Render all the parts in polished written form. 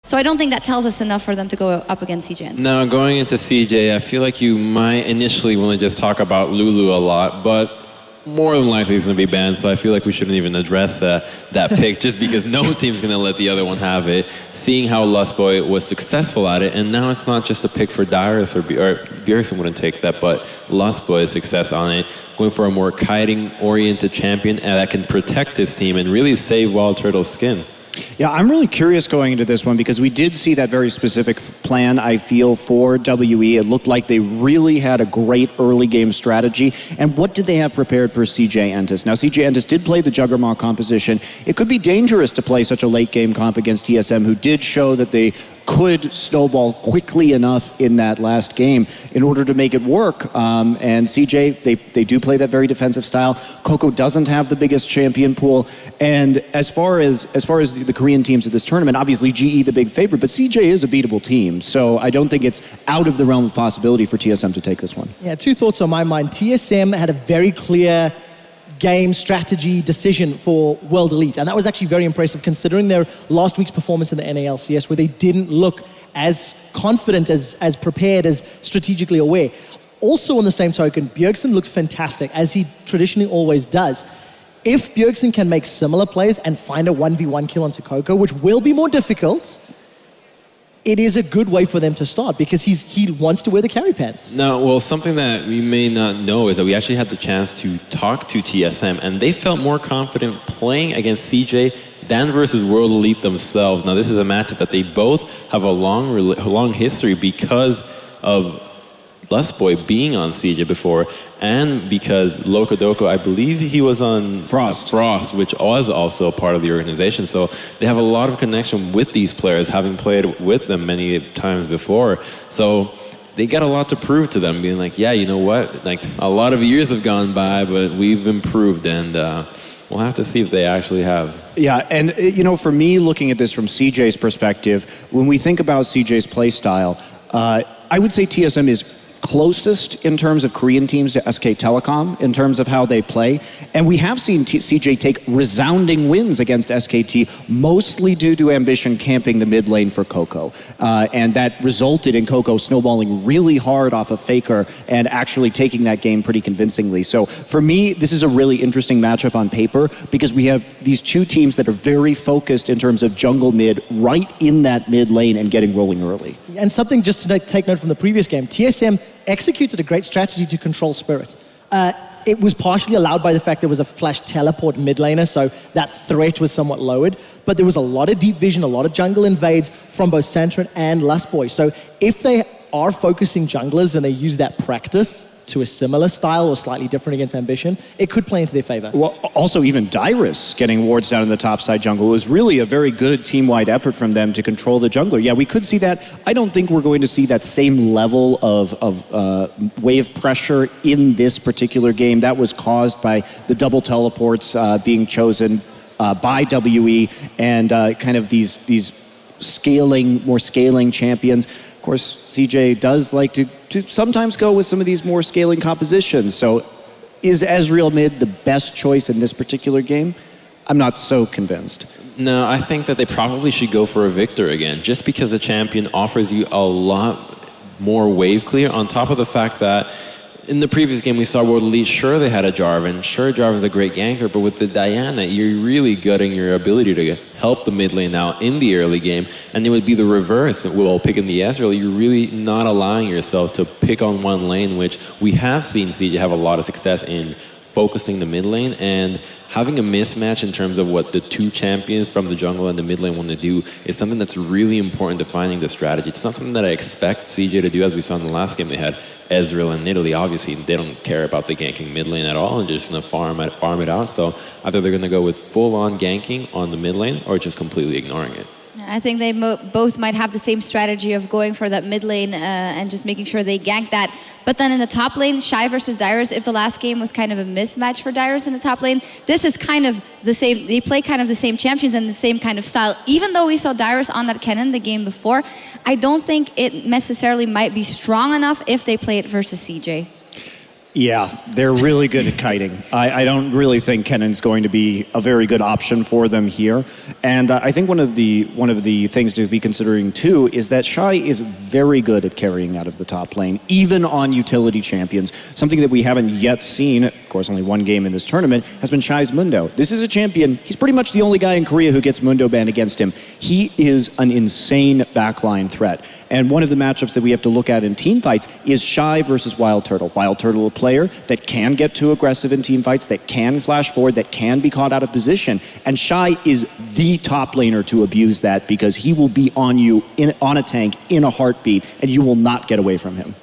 So I don't think that tells us enough for them to go up against CJ. Now, going into CJ, I feel like you might initially want to just talk about Lulu a lot, but more than likely he's going to be banned, so I feel like we shouldn't even address that pick just because no team's going to let the other one have it. Seeing how Lustboy was successful at it, and now it's not just a pick for Dyrus or Bjergsen wouldn't take that, but Lustboy's success on it, going for a more kiting-oriented champion that can protect his team and really save Wild Turtle's skin. Yeah, I'm really curious going into this one because we did see that very specific plan, I feel, for WE. It looked like they really had a great early game strategy. And what did they have prepared for CJ Entus? Now, CJ Entus did play the Juggernaut composition. It could be dangerous to play such a late game comp against TSM, who did show that they could snowball quickly enough in that last game in order to make it work. And CJ, they do play that very defensive style. Coco doesn't have the biggest champion pool. And as far as the Korean teams at this tournament, obviously GE the big favorite, but CJ is a beatable team. So I don't think it's out of the realm of possibility for TSM to take this one. Yeah, two thoughts on my mind. TSM had a very clear game strategy decision for World Elite, and that was actually very impressive considering their last week's performance in the NALCS, where they didn't look as confident, as prepared, as strategically aware. Also on the same token, Bjergsen looked fantastic, as he traditionally always does. If Bjergsen can make similar plays and find a 1v1 kill onto Coco, which will be more difficult, it is a good way for them to start because he wants to wear the carry pants. Now, well, something that we may not know is that we actually had the chance to talk to TSM, and they felt more confident playing against CJ than versus World Elite themselves. Now, this is a matchup that they both have a long history because of Lustboy being on CJ before, and because Locodoco, I believe he was on Frost, which was also a part of the organization. So they have a lot of connection with these players, having played with them many times before. So they got a lot to prove to them, being like, yeah, you know what? Like, a lot of years have gone by, but we've improved, and we'll have to see if they actually have. Yeah, and you know, for me, looking at this from CJ's perspective, when we think about CJ's play style, I would say TSM is closest in terms of Korean teams to SK Telecom in terms of how they play. And we have seen CJ take resounding wins against SKT, mostly due to Ambition camping the mid lane for Coco. And that resulted in Coco snowballing really hard off of Faker and actually taking that game pretty convincingly. So for me, this is a really interesting matchup on paper because we have these two teams that are very focused in terms of jungle mid, right in that mid lane and getting rolling early. And something just to take note from the previous game, TSM executed a great strategy to control Spirit. It was partially allowed by the fact there was a flash teleport mid laner, so that threat was somewhat lowered, but there was a lot of deep vision, a lot of jungle invades from both Santrin and Lustboy. So if they are focusing junglers and they use that practice to a similar style or slightly different against Ambition, it could play into their favor. Well, also even Dyrus getting wards down in the top side jungle was really a very good team-wide effort from them to control the jungler. Yeah, we could see that. I don't think we're going to see that same level of wave pressure in this particular game. That was caused by the double teleports being chosen by WE and kind of these more scaling champions. Of course, CJ does like to sometimes go with some of these more scaling compositions. So is Ezreal mid the best choice in this particular game? I'm not so convinced. No, I think that they probably should go for a Victor again, just because a champion offers you a lot more wave clear, on top of the fact that in the previous game we saw World Elite, sure they had a Jarvan, sure Jarvan's a great ganker, but with the Diana, you're really gutting your ability to help the mid lane out in the early game, and it would be the reverse. Well, picking the Ezreal, you're really not allowing yourself to pick on one lane, which we have seen CJ have a lot of success in focusing the mid lane, and having a mismatch in terms of what the two champions from the jungle and the mid lane want to do is something that's really important to finding the strategy. It's not something that I expect CJ to do, as we saw in the last game they had Ezreal and Italy. Obviously, they don't care about the ganking mid lane at all and just going to farm it out. So either they're going to go with full-on ganking on the mid lane or just completely ignoring it. I think they both might have the same strategy of going for that mid lane and just making sure they gank that. But then in the top lane, Shy versus Dyrus, if the last game was kind of a mismatch for Dyrus in the top lane, this is kind of the same. They play kind of the same champions and the same kind of style. Even though we saw Dyrus on that cannon the game before, I don't think it necessarily might be strong enough if they play it versus CJ. Yeah, they're really good at kiting. I don't really think Kennan's going to be a very good option for them here. And I think one of the things to be considering too is that Shy is very good at carrying out of the top lane, even on utility champions. Something that we haven't yet seen, of course only one game in this tournament, has been Shy's Mundo. This is a champion, he's pretty much the only guy in Korea who gets Mundo banned against him. He is an insane backline threat. And one of the matchups that we have to look at in team fights is Shy versus Wild Turtle. Wild Turtle, a player that can get too aggressive in team fights, that can flash forward, that can be caught out of position. And Shy is the top laner to abuse that because he will be on you on a tank in a heartbeat, and you will not get away from him.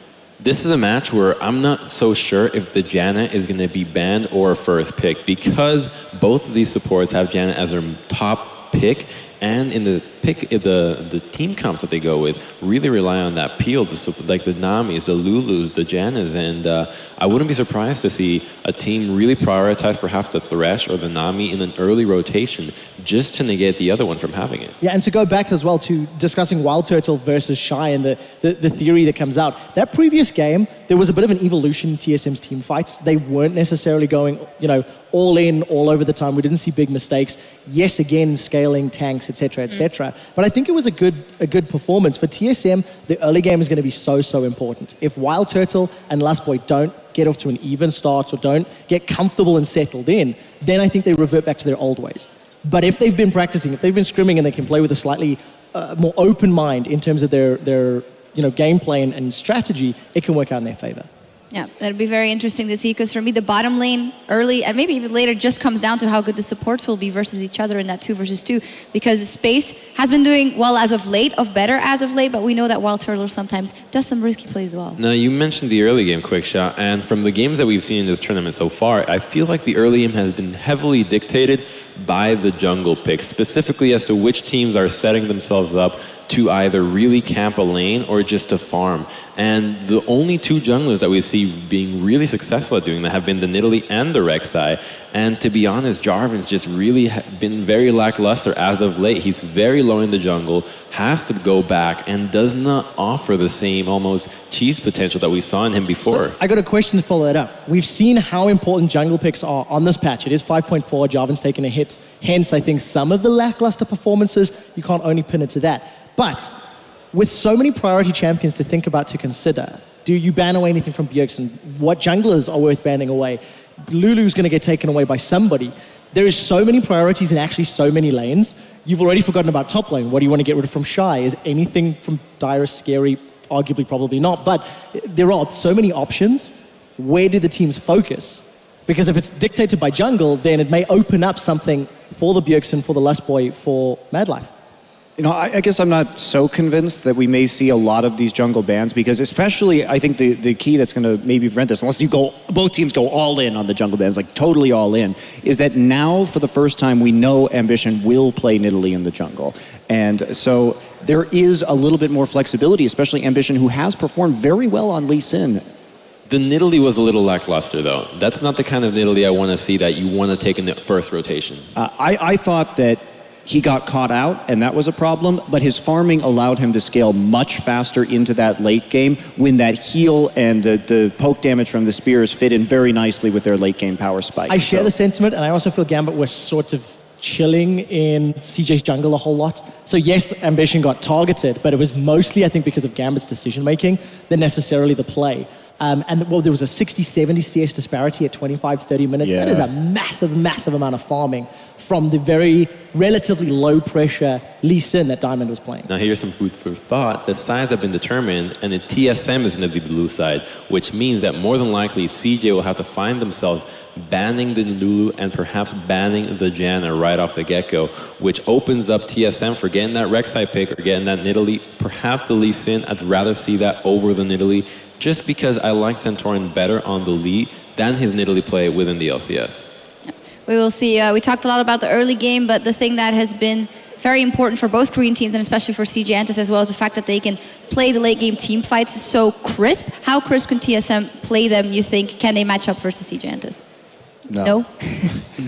This is a match where I'm not so sure if the Janna is going to be banned or first pick, because both of these supports have Janna as their top pick, and in the team comps that they go with really rely on that peel, like the Namis, the Lulus, the Jannas, and I wouldn't be surprised to see a team really prioritize perhaps the Thresh or the Nami in an early rotation just to negate the other one from having it. Yeah, and to go back as well to discussing Wild Turtle versus Shy and the theory that comes out, that previous game, there was a bit of an evolution in TSM's team fights. They weren't necessarily going, all in, all over the time. We didn't see big mistakes. Yes, again, scaling tanks, etc., etc. But I think it was a good performance. For TSM, the early game is going to be so important. If Wild Turtle and Last Boy don't get off to an even start or don't get comfortable and settled in, then I think they revert back to their old ways. But if they've been practicing, if they've been scrimming and they can play with a slightly more open mind in terms of their gameplay and strategy, it can work out in their favor. Yeah, that'll be very interesting to see, because for me, the bottom lane early and maybe even later just comes down to how good the supports will be versus each other in that 2 versus 2, because Space has been doing well as of late, better as of late, but we know that Wild Turtle sometimes does some risky plays as well. Now, you mentioned the early game, Quickshot, and from the games that we've seen in this tournament so far, I feel like the early game has been heavily dictated by the jungle picks, specifically as to which teams are setting themselves up to either really camp a lane or just to farm. And the only 2 junglers that we see being really successful at doing that have been the Nidalee and the Rek'Sai. And to be honest, Jarvan's just really been very lackluster as of late. He's very low in the jungle, has to go back, and does not offer the same almost cheese potential that we saw in him before. So I got a question to follow that up. We've seen how important jungle picks are on this patch. It is 5.4, Jarvan's taken a hit. Hence, I think some of the lackluster performances, you can't only pin it to that. But with so many priority champions to think about, to consider, do you ban away anything from Bjergsen? What junglers are worth banning away? Lulu's going to get taken away by somebody. There is so many priorities in actually so many lanes. You've already forgotten about top lane. What do you want to get rid of from Shy? Is anything from Dyrus scary? Arguably, probably not. But there are so many options. Where do the teams focus? Because if it's dictated by jungle, then it may open up something for the Bjergsen, for the Lust Boy, for Madlife. I guess I'm not so convinced that we may see a lot of these jungle bans, because especially I think the key that's going to maybe prevent this, unless both teams go all in on the jungle bans, like totally all in, is that now for the first time we know Ambition will play Nidalee in the jungle. And so there is a little bit more flexibility, especially Ambition, who has performed very well on Lee Sin. The Nidalee was a little lackluster, though. That's not the kind of Nidalee I want to see that you want to take in the first rotation. I thought that he got caught out, and that was a problem, but his farming allowed him to scale much faster into that late game when that heal and the poke damage from the spears fit in very nicely with their late game power spike. I share the sentiment, and I also feel Gambit was sort of chilling in CJ's jungle a whole lot. So yes, Ambition got targeted, but it was mostly, I think, because of Gambit's decision-making than necessarily the play. And well, there was a 60-70 CS disparity at 25-30 minutes. Yeah. That is a massive amount of farming from the very relatively low pressure Lee Sin that Diamond was playing. Now here's some food for thought. The sides have been determined, and the TSM is going to be the blue side, which means that more than likely CJ will have to find themselves banning the Lulu and perhaps banning the Janna right off the get-go, which opens up TSM for getting that Rek'Sai pick or getting that Nidalee, perhaps the Lee Sin. I'd rather see that over the Nidalee, just because I like Centaurion better on the lead than his Nidalee play within the LCS. We will see. We talked a lot about the early game, but the thing that has been very important for both Korean teams, and especially for CJ Entus as well, is the fact that they can play the late game team fights so crisp. How crisp can TSM play them, you think? Can they match up versus CJ Entus? No?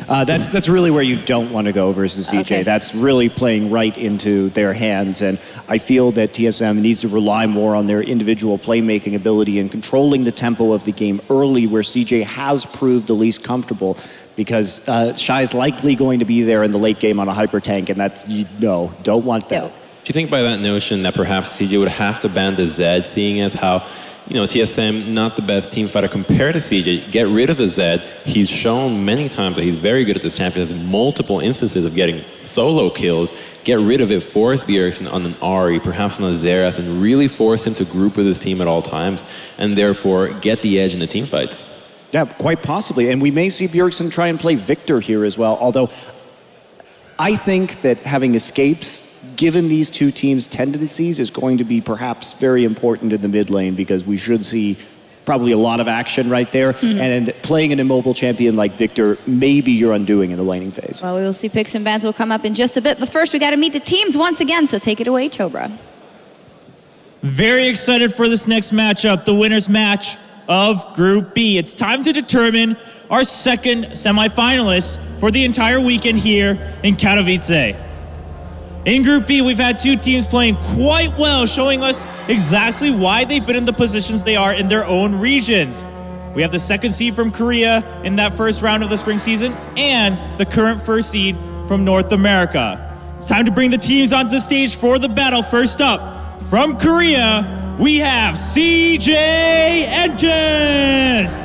That's really where you don't want to go versus CJ. Okay. That's really playing right into their hands, and I feel that TSM needs to rely more on their individual playmaking ability and controlling the tempo of the game early, where CJ has proved the least comfortable, because Shy is likely going to be there in the late game on a hyper tank, and that's, no, don't want that. No. Do you think by that notion that perhaps CJ would have to ban the Zed, seeing as how, TSM, not the best team fighter compared to CJ, get rid of the Zed. He's shown many times that he's very good at this champion, has multiple instances of getting solo kills. Get rid of it, force Bjergsen on an Ahri, perhaps on a Xerath, and really force him to group with his team at all times, and therefore get the edge in the team fights. Yeah, quite possibly. And we may see Bjergsen try and play Victor here as well, although I think that having escapes, given these two teams' tendencies, is going to be perhaps very important in the mid lane, because we should see probably a lot of action right there. And playing an immobile champion like Victor may be your undoing in the laning phase. Well, we will see picks and bans will come up in just a bit, but first we got to meet the teams once again, so take it away, Chobra. Very excited for this next matchup, the winner's match of Group B. It's time to determine our second semifinalist for the entire weekend here in Katowice. In Group B, we've had two teams playing quite well, showing us exactly why they've been in the positions they are in their own regions. We have the second seed from Korea in that first round of the spring season, and the current first seed from North America. It's time to bring the teams onto the stage for the battle. First up, from Korea, we have CJ Entus.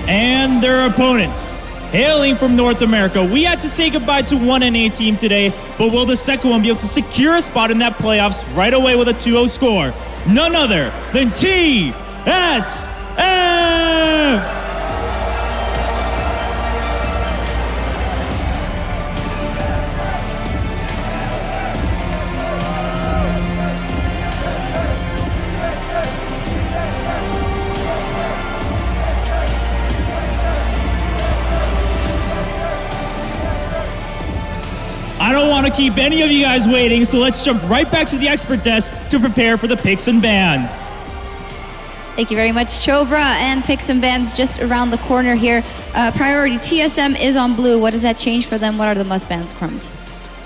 And their opponents, hailing from North America. We had to say goodbye to one NA team today, but will the second one be able to secure a spot in that playoffs right away with a 2-0 score? None other than TSM! I don't want to keep any of you guys waiting, so let's jump right back to the expert desk to prepare for the picks and bans. Thank you very much, Chobra, and picks and bans just around the corner here. Priority, TSM is on blue. What does that change for them? What are the must bans, Crumbs?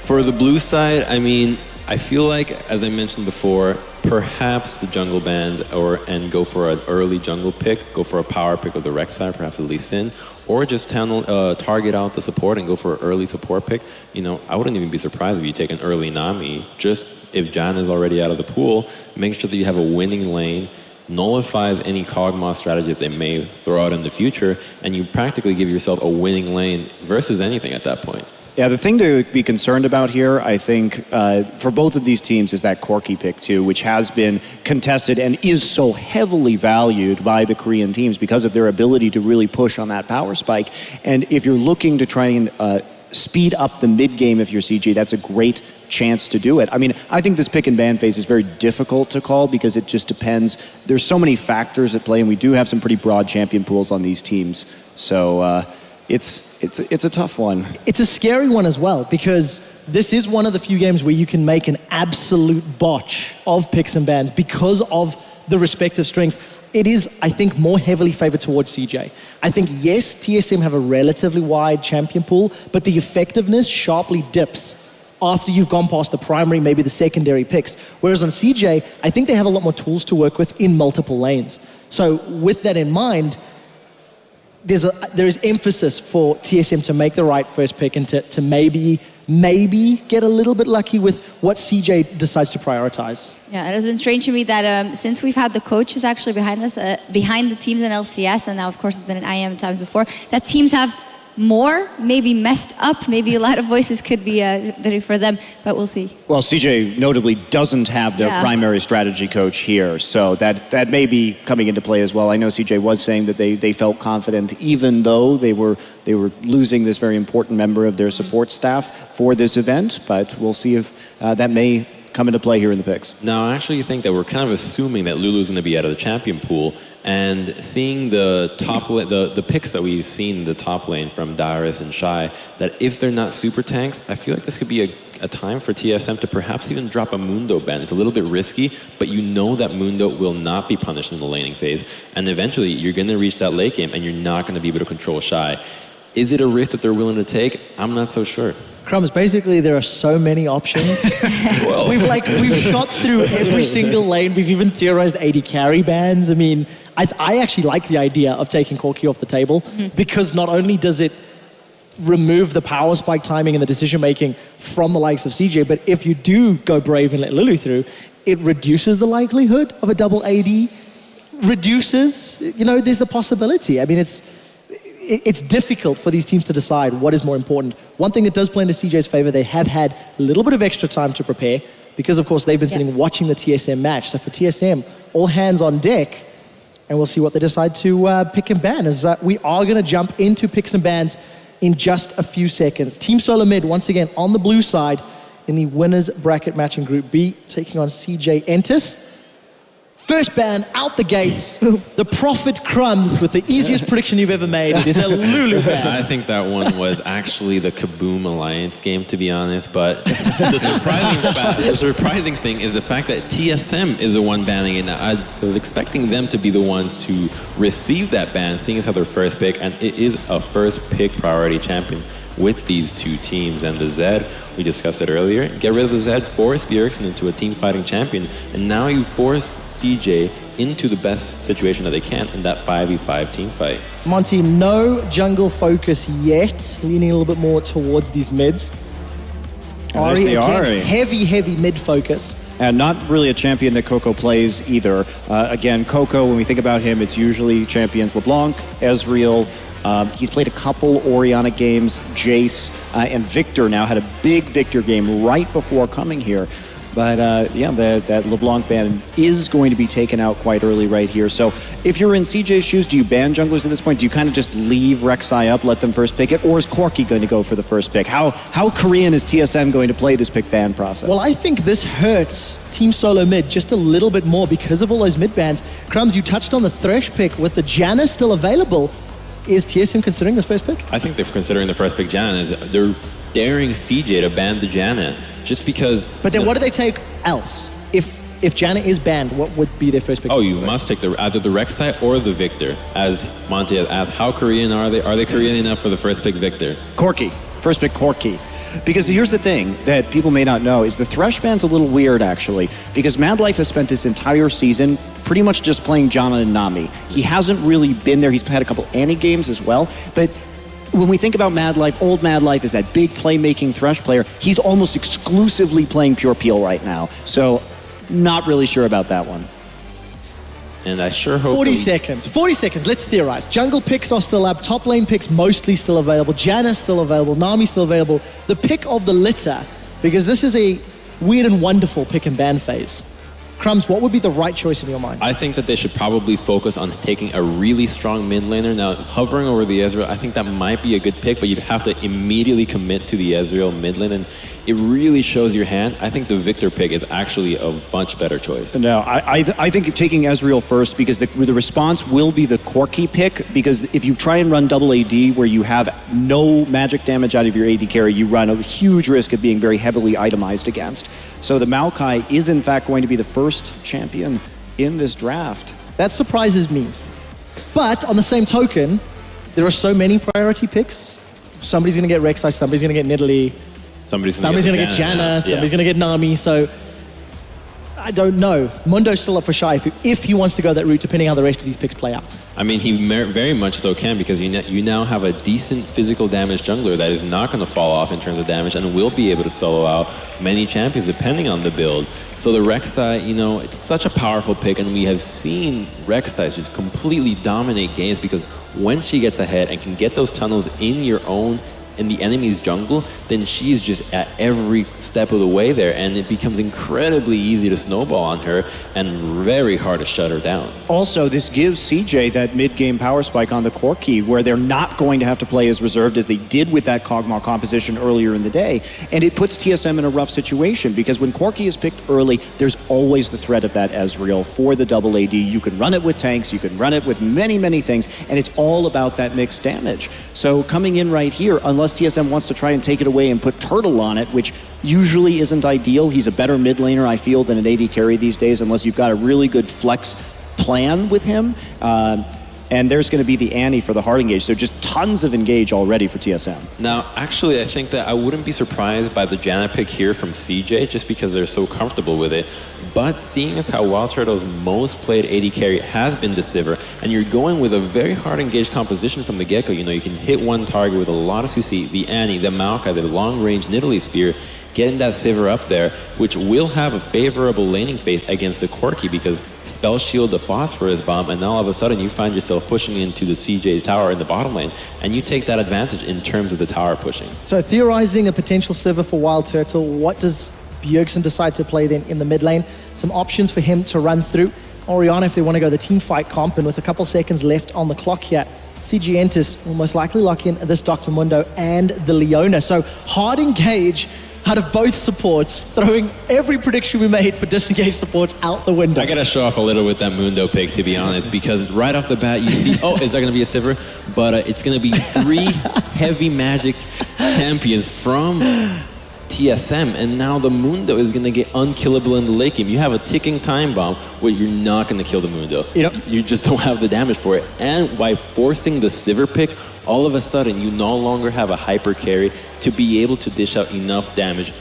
For the blue side, I feel like, as I mentioned before, perhaps the jungle bans and go for an early jungle pick, go for a power pick of the Rex side, perhaps a Lee Sin, or just target out the support and go for an early support pick. I wouldn't even be surprised if you take an early Nami. Just if Jan is already out of the pool, make sure that you have a winning lane, nullifies any Kog'Maw strategy that they may throw out in the future, and you practically give yourself a winning lane versus anything at that point. Yeah, the thing to be concerned about here, I think, for both of these teams is that Corki pick too, which has been contested and is so heavily valued by the Korean teams because of their ability to really push on that power spike. And if you're looking to try and speed up the mid game if you're CJ, that's a great chance to do it. I think this pick and ban phase is very difficult to call because it just depends. There's so many factors at play, and we do have some pretty broad champion pools on these teams. So it's a tough one. It's a scary one as well, because this is one of the few games where you can make an absolute botch of picks and bans because of the respective strengths. It is, I think, more heavily favored towards CJ. I think, yes, TSM have a relatively wide champion pool, but the effectiveness sharply dips after you've gone past the primary, maybe the secondary picks. Whereas on CJ, I think they have a lot more tools to work with in multiple lanes. So with that in mind, there is emphasis for TSM to make the right first pick and to maybe get a little bit lucky with what CJ decides to prioritize. Yeah, it has been strange to me that since we've had the coaches actually behind us, behind the teams in LCS, and now of course it's been in IEM times before, that teams have more, maybe messed up, maybe a lot of voices could be ready for them, but we'll see. Well, CJ notably doesn't have their primary strategy coach here, so that may be coming into play as well. I know CJ was saying that they felt confident even though they were losing this very important member of their support staff for this event, but we'll see if that may come into play here in the picks. Now, I actually think that we're kind of assuming that Lulu's going to be out of the champion pool, and seeing the the picks that we've seen in the top lane from Dyrus and Shy, that if they're not super tanks, I feel like this could be a time for TSM to perhaps even drop a Mundo ban. It's a little bit risky, but you know that Mundo will not be punished in the laning phase, and eventually you're going to reach that late game and you're not going to be able to control Shy. Is it a risk that they're willing to take? I'm not so sure. Crumbs, basically there are so many options. We've shot through every single lane. We've even theorized AD carry bans. I mean, I actually like the idea of taking Corki off the table because not only does it remove the power spike timing and the decision making from the likes of CJ, but if you do go brave and let Lulu through, it reduces the likelihood of a double AD, reduces, there's the possibility. I mean, it's difficult for these teams to decide what is more important. One thing that does play into CJ's favor, they have had a little bit of extra time to prepare because, of course, they've been sitting watching the TSM match. So for TSM, all hands on deck, and we'll see what they decide to pick and ban. As we are going to jump into picks and bans in just a few seconds. Team SoloMid, once again, on the blue side in the winners bracket match in Group B, taking on CJ Entus. First ban out the gates, the Prophet Crumbs with the easiest prediction you've ever made. It is a Lulu ban. I think that one was actually the Kaboom Alliance game, to be honest, but the surprising thing is the fact that TSM is the one banning it. I was expecting them to be the ones to receive that ban, seeing as how their first pick, and it is a first pick priority champion with these two teams. And the Zed, we discussed it earlier, get rid of the Zed, force Bjergsen into a team fighting champion, and now you force CJ into the best situation that they can in that 5v5 team fight. Monty, no jungle focus yet, leaning a little bit more towards these mids. Ari, again, heavy mid focus. And not really a champion that Coco plays either. Again, Coco, when we think about him, it's usually champions LeBlanc, Ezreal. He's played a couple Orianna games, Jace, and Victor now had a big Victor game right before coming here. But that LeBlanc ban is going to be taken out quite early right here. So if you're in CJ's shoes, do you ban junglers at this point? Do you kind of just leave Rek'Sai up, let them first pick it? Or is Corki going to go for the first pick? How Korean is TSM going to play this pick ban process? Well, I think this hurts Team SoloMid just a little bit more because of all those mid bans. Crumbs, you touched on the Thresh pick with the Janna still available. Is TSM considering this first pick? I think they're considering the first pick Janna. They're daring CJ to ban the Janna just because... But then what do they take else? If Janna is banned, what would be their first pick? Oh, you must take either the Rek'Sai or the Victor. As Monty has asked, how Korean are they? Are they Korean enough for the first pick Victor? Corki. First pick Corki. Because here's the thing that people may not know is the Thresh ban's a little weird actually, because Madlife has spent this entire season pretty much just playing Janna and Nami. He hasn't really been there. He's had a couple Annie games as well, but when we think about Madlife, old Madlife is that big playmaking Thresh player. He's almost exclusively playing Pure Peel right now, so not really sure about that one. And I sure hope... 40 seconds, let's theorize. Jungle picks are still up, top lane picks mostly still available, Janna's still available, Nami's still available. The pick of the litter, because this is a weird and wonderful pick and ban phase. Crumbs, what would be the right choice in your mind? I think that they should probably focus on taking a really strong mid laner. Now, hovering over the Ezreal, I think that might be a good pick, but you'd have to immediately commit to the Ezreal mid lane, and it really shows your hand. I think the Victor pick is actually a much better choice. No, I think taking Ezreal first, because the response will be the Corki pick, because if you try and run double AD where you have no magic damage out of your AD carry, you run a huge risk of being very heavily itemized against. So the Maokai is in fact going to be the first champion in this draft. That surprises me. But on the same token, there are so many priority picks. Somebody's going to get Rek'Sai, somebody's going to get Nidalee. Somebody's going to get Janna, somebody's going to get Nami. So I don't know. Mundo's still up for Shy if he wants to go that route, depending how the rest of these picks play out. I mean, he very much so can, because you now have a decent physical damage jungler that is not going to fall off in terms of damage and will be able to solo out many champions depending on the build. So the Rek'Sai, you know, it's such a powerful pick, and we have seen Rek'Sai just completely dominate games because when she gets ahead and can get those tunnels in your own in the enemy's jungle, then she's just at every step of the way there, and it becomes incredibly easy to snowball on her and very hard to shut her down. Also, this gives CJ that mid-game power spike on the Corki, where they're not going to have to play as reserved as they did with that Kog'Maw composition earlier in the day, and it puts TSM in a rough situation, because when Corki is picked early, there's always the threat of that Ezreal for the double AD. You can run it with tanks, you can run it with many, many things, and it's all about that mixed damage. So coming in right here, unless TSM wants to try and take it away and put Turtle on it, which usually isn't ideal. He's a better mid laner, I feel, than an AD carry these days, unless you've got a really good flex plan with him. And there's going to be the Annie for the hard engage. So just tons of engage already for TSM. Now, actually, I think that I wouldn't be surprised by the Janna pick here from CJ, just because they're so comfortable with it. But seeing as how Wild Turtle's most played AD carry has been the Sivir, and you're going with a very hard engaged composition from the get-go, you know, you can hit one target with a lot of CC, the Annie, the Maokai, the long-range Nidalee Spear, getting that Sivir up there, which will have a favorable laning phase against the Corki, because Spell Shield, the Phosphorus Bomb, and now all of a sudden you find yourself pushing into the CJ tower in the bottom lane, and you take that advantage in terms of the tower pushing. So theorizing a potential Sivir for Wild Turtle, what does Bjergsen decide to play then in the mid lane? Some options for him to run through. Orianna, if they want to go the team fight comp, and with a couple seconds left on the clock here, CG Entus will most likely lock in this Dr. Mundo and the Leona. So hard engage out of both supports, throwing every prediction we made for disengaged supports out the window. I gotta show off a little with that Mundo pick, to be honest, because right off the bat you see, oh, is that gonna be a Sivir? But it's gonna be 3 heavy magic champions from TSM, and now the Mundo is gonna get unkillable in the late game. You have a ticking time bomb where you're not gonna kill the Mundo. Yep. You just don't have the damage for it. And by forcing the Sivir pick, all of a sudden you no longer have a hyper carry to be able to dish out enough damage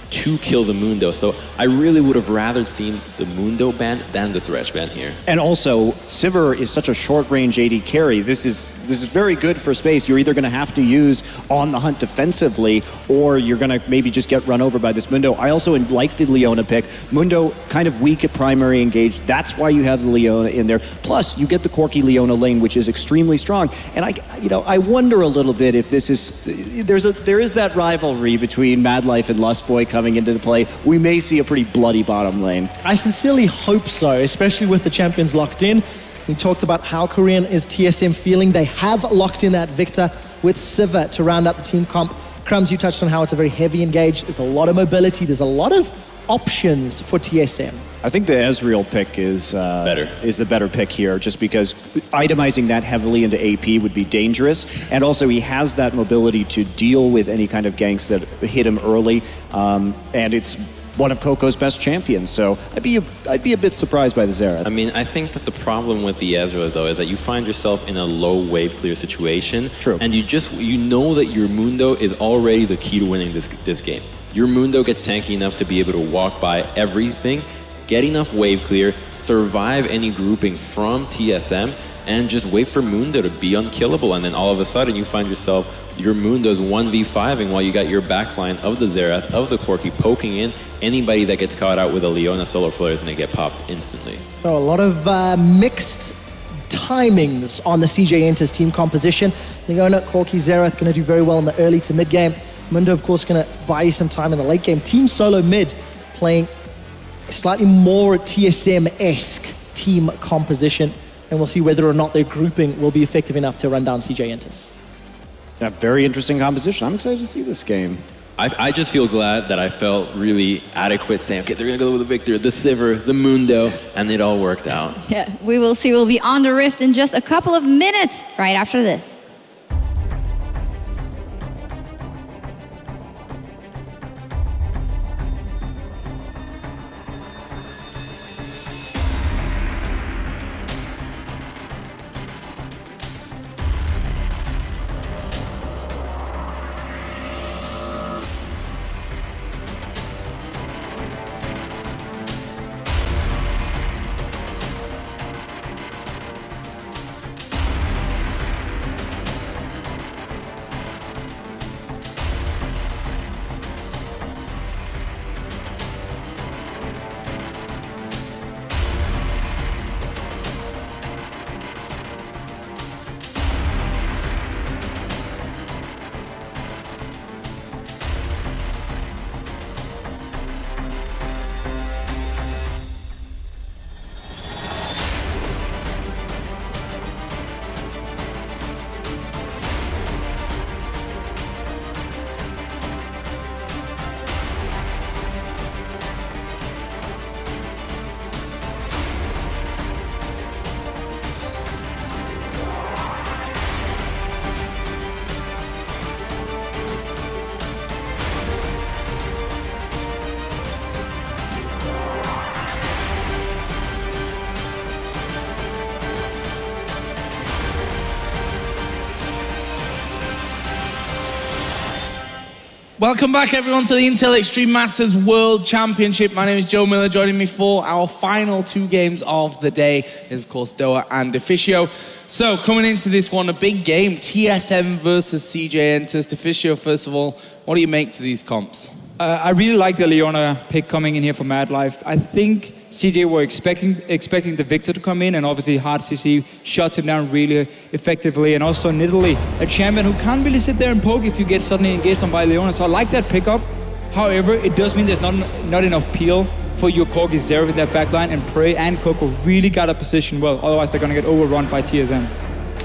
to kill the Mundo. So I really would have rather seen the Mundo ban than the Thresh ban here. And also, Sivir is such a short-range AD carry. This is very good for space. You're either going to have to use on the hunt defensively, or you're going to maybe just get run over by this Mundo. I also like the Leona pick. Mundo kind of weak at primary engage. That's why you have the Leona in there. Plus, you get the Corki Leona lane, which is extremely strong. And I wonder a little bit if this is there is that rivalry between Mad Life and Lustboy coming into the play. We may see a pretty bloody bottom lane. I sincerely hope so, especially with the champions locked in. We talked about how Korean is TSM feeling. They have locked in that Victor with Sivir to round out the team comp. Crumbs, you touched on how it's a very heavy engage. There's a lot of mobility. There's a lot of options for TSM. I think the Ezreal pick is the better pick here, just because itemizing that heavily into AP would be dangerous, and also he has that mobility to deal with any kind of ganks that hit him early, and it's one of Coco's best champions, so I'd be a bit surprised by the Xerath. I mean, I think that the problem with the Ezreal, though, is that you find yourself in a low wave clear situation. True. And you know that your Mundo is already the key to winning this game. Your Mundo gets tanky enough to be able to walk by everything, get enough wave clear, survive any grouping from TSM, and just wait for Mundo to be unkillable. And then all of a sudden you find yourself, your Mundo's 1v5ing while you got your backline of the Xerath, of the Corki poking in. Anybody that gets caught out with a Leona Solar Flare is going to get popped instantly. So a lot of mixed timings on the CJ Entus team composition. Leona, Corki, Xerath going to do very well in the early to mid game. Mundo, of course, going to buy you some time in the late game. Team SoloMid playing slightly more TSM-esque team composition, and we'll see whether or not their grouping will be effective enough to run down CJ Entus. Yeah, very interesting composition. I'm excited to see this game. I just feel glad that I felt really adequate saying, okay, they're going to go with the Victor, the Sivir, the Mundo, and it all worked out. Yeah, we will see. We'll be on the Rift in just a couple of minutes right after this. Welcome back, everyone, to the Intel Extreme Masters World Championship. My name is Joe Miller. Joining me for our final 2 games of the day is, of course, Doa and Deficio. So, coming into this one, a big game, TSM versus CJ Entus. Deficio, first of all, what do you make to these comps? I really like the Leona pick coming in here for Mad Life. I think CJ were expecting the Victor to come in, and obviously Hard CC shut him down really effectively. And also Nidalee, a champion who can't really sit there and poke if you get suddenly engaged on by Leona. So I like that pickup. However, it does mean there's not enough peel for your Corgi Zero in that backline, and Prey and Coco really got a position well. Otherwise, they're going to get overrun by TSM.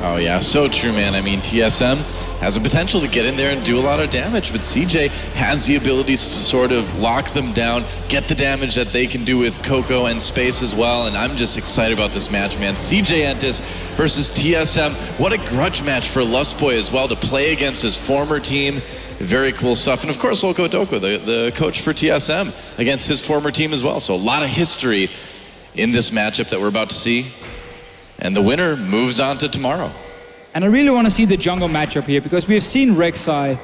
Oh yeah, so true, man. I mean, TSM has a potential to get in there and do a lot of damage, but CJ has the ability to sort of lock them down, get the damage that they can do with Coco and Space as well, and I'm just excited about this match, man. CJ Entus versus TSM. What a grudge match for Lustboy as well to play against his former team. Very cool stuff. And of course, Loko Doko, the coach for TSM, against his former team as well. So a lot of history in this matchup that we're about to see. And the winner moves on to tomorrow. And I really want to see the jungle matchup here, because we have seen Rek'Sai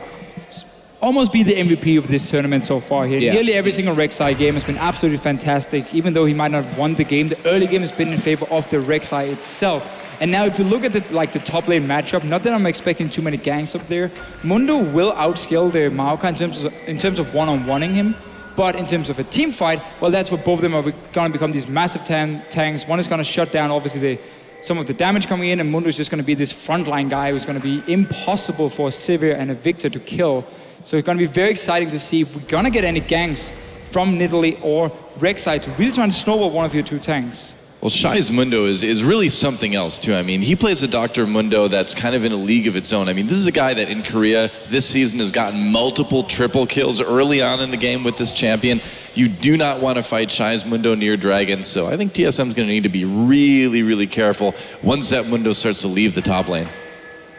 almost be the MVP of this tournament so far here. Yeah. Nearly every single Rek'Sai game has been absolutely fantastic. Even though he might not have won the game, the early game has been in favor of the Rek'Sai itself. And now if you look at the top lane matchup, not that I'm expecting too many ganks up there, Mundo will outscale the Maokai in terms of one-on-oneing him. But in terms of a team fight, well, that's what both of them are going to become, these massive tanks. One is going to shut down, obviously, some of the damage coming in, and Mundo is just going to be this frontline guy who's going to be impossible for a Sivir and a Victor to kill. So it's going to be very exciting to see if we're going to get any ganks from Nidalee or Rek'Sai to really try to snowball one of your 2 tanks. Well, Shai's Mundo is really something else, too. I mean, he plays a Dr. Mundo that's kind of in a league of its own. I mean, this is a guy that in Korea this season has gotten multiple triple kills early on in the game with this champion. You do not want to fight Shai's Mundo near Dragon, so I think TSM is going to need to be really, really careful once that Mundo starts to leave the top lane.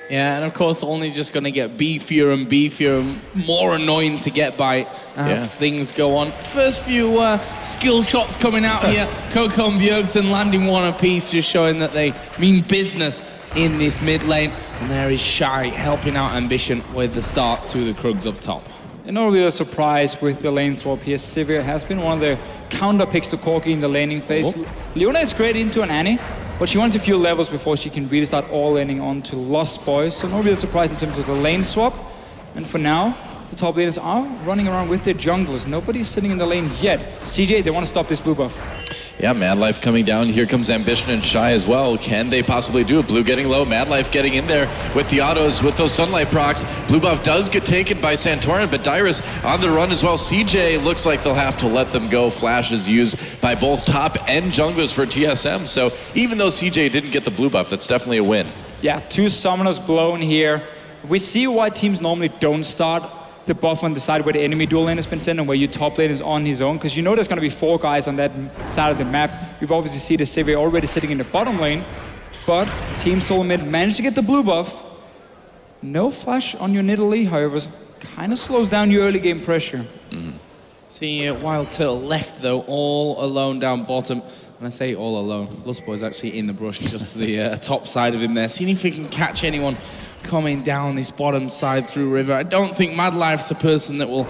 Yeah, and of course, only just going to get beefier and beefier, more annoying to get by as things go on. First few skill shots coming out here. Coco and Bjergsen landing one apiece, just showing that they mean business in this mid lane. And there is Shai helping out Ambition with the start to the Krugs up top. And not really a surprise with the lane swap here. Sivir has been one of the counter picks to Corgi in the laning phase. Leona is great into an Annie, but she wants a few levels before she can really start all-laning onto Lost Boys. So no real surprise in terms of the lane swap. And for now, the top laners are running around with their junglers. Nobody's sitting in the lane yet. CJ, they want to stop this blue buff. Yeah, Mad Life coming down. Here comes Ambition and Shai as well. Can they possibly do it? Blue getting low. Mad Life getting in there with the autos, with those Sunlight procs. Blue buff does get taken by Santorin, but Dyrus on the run as well. CJ looks like they'll have to let them go. Flash is used by both top and junglers for TSM. So even though CJ didn't get the blue buff, that's definitely a win. Yeah, 2 summoners blown here. We see why teams normally don't start the buff on the side where the enemy dual lane has been sent and where your top lane is on his own, because you know there's going to be 4 guys on that side of the map. You've obviously seen the Sivir already sitting in the bottom lane, but Team SoloMid managed to get the blue buff. No flash on your Nidalee, however, kind of slows down your early game pressure. See Wild Turtle left though, all alone down bottom. And I say all alone, Lustboy's actually in the brush just to the top side of him there. Seeing if he can catch anyone coming down this bottom side through river. I don't think Mad Life's a person that will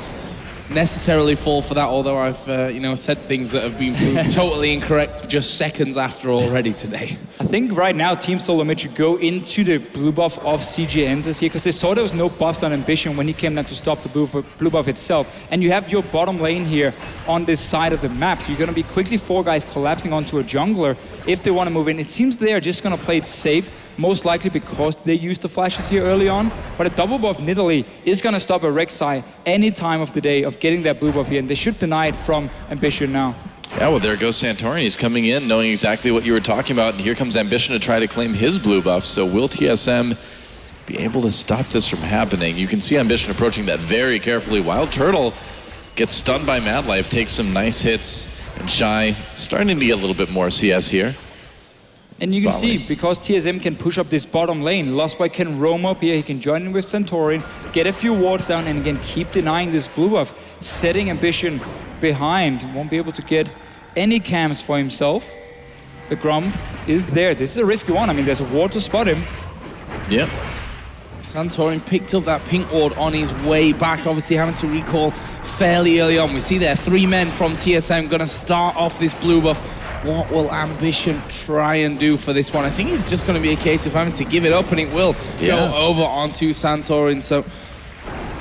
necessarily fall for that, although I've said things that have been proved totally incorrect just seconds after already today. I think right now Team SoloMid should go into the blue buff of CJ Entus here, because they saw there was no buffs on Ambition when he came down to stop the blue buff itself. And you have your bottom lane here on this side of the map, so you're going to be quickly 4 guys collapsing onto a jungler if they want to move in. It seems they are just going to play it safe, most likely because they used the flashes here early on. But a double buff Nidalee is going to stop a Rek'Sai any time of the day of getting that blue buff here, and they should deny it from Ambition now. Yeah, well, there goes Santorin. He's coming in knowing exactly what you were talking about, and here comes Ambition to try to claim his blue buff. So will TSM be able to stop this from happening? You can see Ambition approaching that very carefully. Wild Turtle gets stunned by Mad Life, takes some nice hits, and Shai starting to get a little bit more CS here. And you can see, because TSM can push up this bottom lane, Lostboy can roam up here, he can join in with Santorin, get a few wards down, and again keep denying this blue buff, setting Ambition behind. He won't be able to get any cams for himself. The Grump is there. This is a risky one. I mean, there's a ward to spot him. Yep. Santorin picked up that pink ward on his way back, obviously having to recall fairly early on. We see there 3 men from TSM going to start off this blue buff. What will Ambition try and do for this one? I think it's just going to be a case of having to give it up, and it will go over onto Santorin. So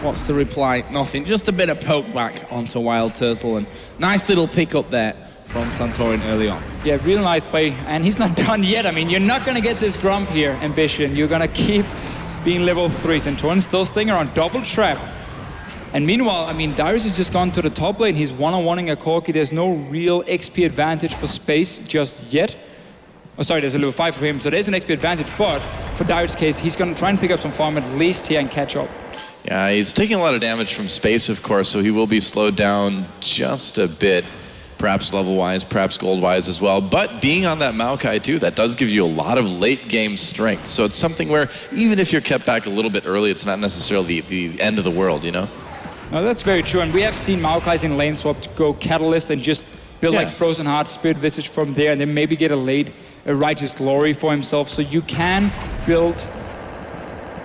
what's the reply? Nothing. Just a bit of poke back onto Wild Turtle, and nice little pick up there from Santorin early on. Yeah, real nice play, and he's not done yet. I mean, you're not going to get this Grump here, Ambition. You're going to keep being level 3. Santorin still staying around, double trap. And meanwhile, I mean, Darius has just gone to the top lane. He's one-on-oneing a Corki. There's no real XP advantage for Space just yet. Oh, sorry, there's a level 5 for him, so there's an XP advantage, but for Darius' case, he's going to try and pick up some farm at least here and catch up. Yeah, he's taking a lot of damage from Space, of course, so he will be slowed down just a bit. Perhaps level-wise, perhaps gold-wise as well. But being on that Maokai too, that does give you a lot of late-game strength. So it's something where even if you're kept back a little bit early, it's not necessarily the end of the world, you know? No, that's very true, and we have seen Maokai's in lane swap to go Catalyst and just build like Frozen Heart, Spirit Visage from there, and then maybe get a Righteous Glory for himself. So you can build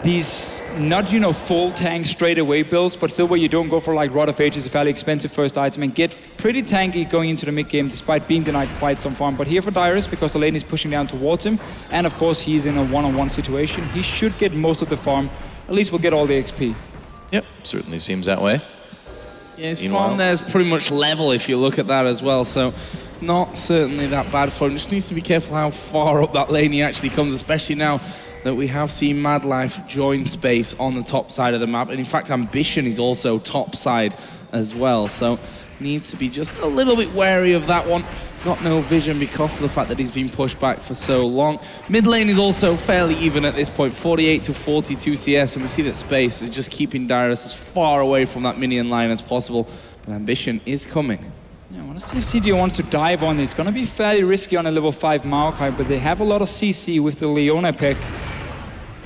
these, not, you know, full tank straight away builds, but still where you don't go for like Rod of Ages, a fairly expensive first item, and get pretty tanky going into the mid game despite being denied quite some farm. But here for Darius, because the lane is pushing down towards him, and of course he's in a one-on-one situation, he should get most of the farm. At least we'll get all the XP. Yep, certainly seems that way. Yeah, his farm there is pretty much level if you look at that as well, so not certainly that bad for him. Just needs to be careful how far up that lane he actually comes, especially now that we have seen Mad Life join Space on the top side of the map. And in fact, Ambition is also top side as well, so needs to be just a little bit wary of that one. Got no vision because of the fact that he's been pushed back for so long. Mid lane is also fairly even at this point, 48 to 42 CS, and we see that Space is just keeping Darius as far away from that minion line as possible. But Ambition is coming. Yeah, I want to see if CJ wants to dive on it. It's going to be fairly risky on a level 5 Maokai, but they have a lot of CC with the Leona pick.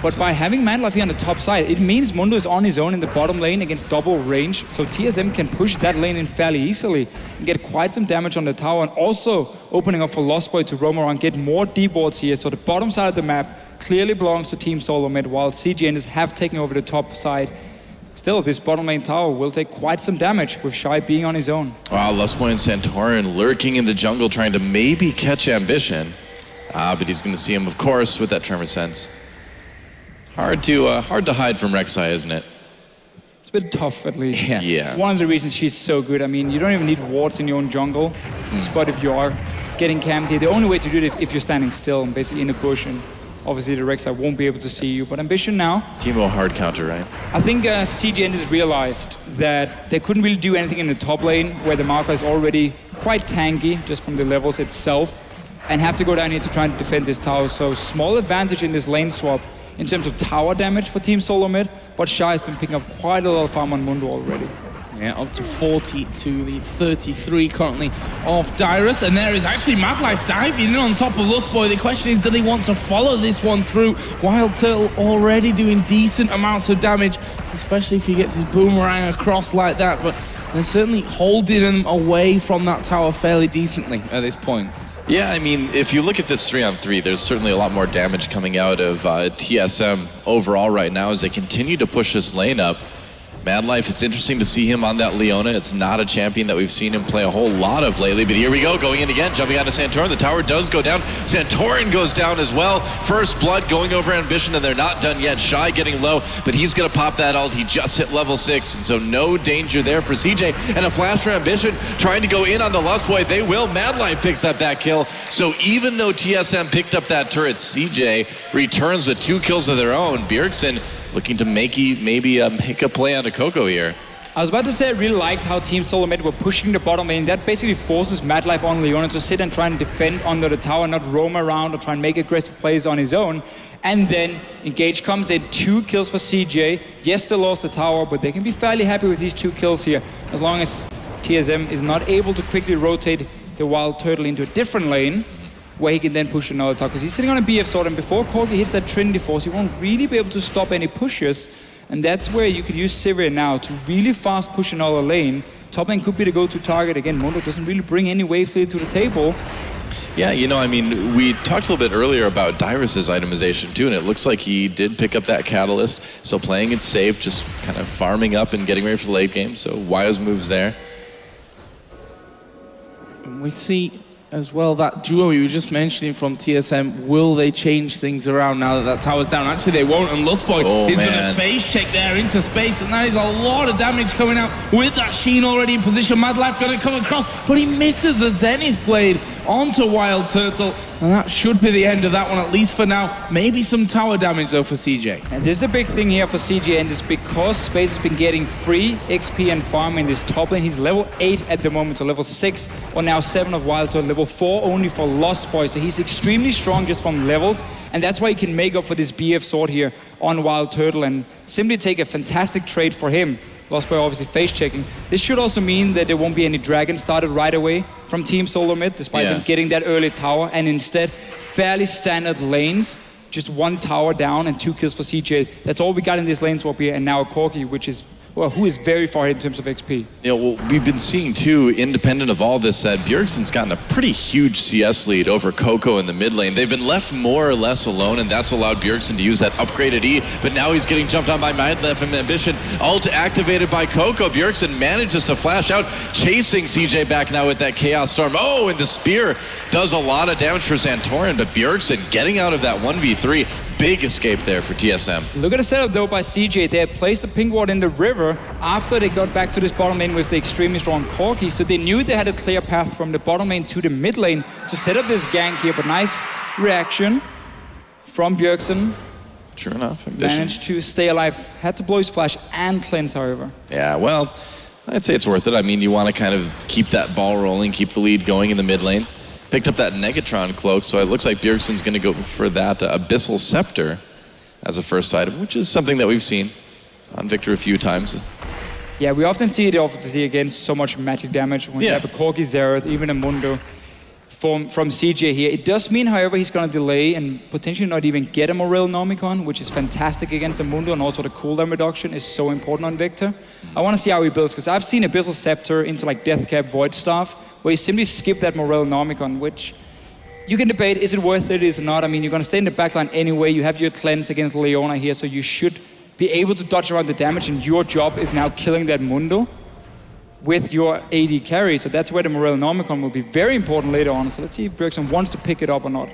But by having Mad Life here on the top side, it means Mundo is on his own in the bottom lane against double range, so TSM can push that lane in fairly easily and get quite some damage on the tower, and also opening up for Lost Boy to roam around, get more deep wards here. So the bottom side of the map clearly belongs to Team SoloMid, while CG and Entus have taken over the top side. Still, this bottom lane tower will take quite some damage with Shy being on his own. Wow, Lost Boy and Santorin lurking in the jungle, trying to maybe catch Ambition. But he's going to see him, of course, with that Tremor Sense. Hard to hide from Rek'Sai, isn't it? It's a bit tough, at least. Yeah. One of the reasons she's so good. I mean, you don't even need wards in your own jungle. But if you are getting camped here, the only way to do it is if you're standing still and basically in a bush, and obviously the Rek'Sai won't be able to see you. But Ambition now. Teemo hard counter, right? I think CG Entus realized that they couldn't really do anything in the top lane, where the Maokai is already quite tanky just from the levels itself, and have to go down here to try and defend this tower. So small advantage in this lane swap in terms of tower damage for Team SoloMid, but Shy has been picking up quite a lot of farm on Mundo already. Yeah, up to 40 to the 33 currently of Darius, and there is actually Mad Life diving in on top of Lost Boy. The question is, do they want to follow this one through? Wild Turtle already doing decent amounts of damage, especially if he gets his boomerang across like that, but they're certainly holding him away from that tower fairly decently at this point. Yeah, I mean, if you look at this 3-on-3, there's certainly a lot more damage coming out of TSM overall right now as they continue to push this lane up. Mad Life, it's interesting to see him on that Leona. It's not a champion that we've seen him play a whole lot of lately, but here we go, going in again, jumping onto Santorin. The tower does go down. Santorin goes down as well. First blood going over Ambition, and they're not done yet. Shy getting low, but he's going to pop that ult. He just hit level 6, and so no danger there for CJ. And a flash for Ambition, trying to go in on the Lust Boy. They will. Mad Life picks up that kill. So even though TSM picked up that turret, CJ returns with 2 kills of their own. Bjergsen looking to maybe make a play on a Coco here. I was about to say I really liked how Team SoloMid were pushing the bottom lane. That basically forces Mad Life on Leona to sit and try and defend under the tower, not roam around or try and make aggressive plays on his own. And then Engage comes in, 2 kills for CJ. Yes, they lost the tower, but they can be fairly happy with these 2 kills here, as long as TSM is not able to quickly rotate the Wild Turtle into a different lane, where he can then push another tower, because he's sitting on a BF sword, and before Corki hits that Trinity Force, he won't really be able to stop any pushes, and that's where you could use Sivir now to really fast push another lane. Top lane could be the go-to target. Again, Mundo doesn't really bring any wave clear to the table. Yeah, you know, I mean, we talked a little bit earlier about Dyrus's itemization too, and it looks like he did pick up that Catalyst. So playing it safe, just kind of farming up and getting ready for the late game. So wise moves there. And we see as well that duo you were just mentioning from TSM, will they change things around now that tower's down? Actually, they won't, and Lustboy is going to face check there into space, and that is a lot of damage coming out with that Sheen already in position. Mad Life going to come across, but he misses the Zenith Blade onto Wild Turtle, and that should be the end of that one, at least for now. Maybe some tower damage though for CJ. And this is a big thing here for CJ, and it's because Space has been getting free XP and farm in this top lane. He's level 8 at the moment, so level 6 or now 7 of Wild Turtle, level 4 only for Lost Boy, so he's extremely strong just from levels, and that's why he can make up for this BF sword here on Wild Turtle and simply take a fantastic trade for him. Lost Boy obviously face checking. This should also mean that there won't be any dragon started right away from Team SoloMid, despite them getting that early tower, and instead fairly standard lanes, just 1 tower down and 2 kills for CJ. That's all we got in this lane swap here, and now a Corki, which is, well, who is very far ahead in terms of XP. You know, well, we've been seeing too, independent of all this, that Bjergsen's gotten a pretty huge CS lead over Coco in the mid lane. They've been left more or less alone, and that's allowed Bjergsen to use that upgraded E, but now he's getting jumped on by Mad Life and Ambition. Ult activated by Coco. Bjergsen manages to flash out, chasing CJ back now with that Chaos Storm. Oh, and the spear does a lot of damage for Xantorin, but Bjergsen getting out of that 1v3. Big escape there for TSM. Look at the setup though by CJ. They had placed the pink ward in the river after they got back to this bottom lane with the extremely strong Corki, so they knew they had a clear path from the bottom lane to the mid lane to set up this gank here, but nice reaction from Bjergsen. True enough, Ambition managed to stay alive. Had to blow his flash and cleanse, however. Yeah, well, I'd say it's worth it. I mean, you want to kind of keep that ball rolling, keep the lead going in the mid lane. Picked up that Negatron cloak, so it looks like Bjergsen's going to go for that Abyssal Scepter as a first item, which is something that we've seen on Victor a few times. Yeah, we often see it obviously against so much magic damage when you have a Corki Xerath, even a Mundo from CJ here. It does mean, however, he's going to delay and potentially not even get a Morel Nomicon, which is fantastic against the Mundo, and also the cooldown reduction is so important on Victor. I want to see how he builds, because I've seen Abyssal Scepter into like Deathcap Void Staff, where you simply skip that Morel Nomicon, which you can debate, is it worth it, is it not? I mean, you're going to stay in the backline anyway, you have your cleanse against Leona here, so you should be able to dodge around the damage, and your job is now killing that Mundo with your AD carry, so that's where the Morel Nomicon will be very important later on, so let's see if Bjergsen wants to pick it up or not.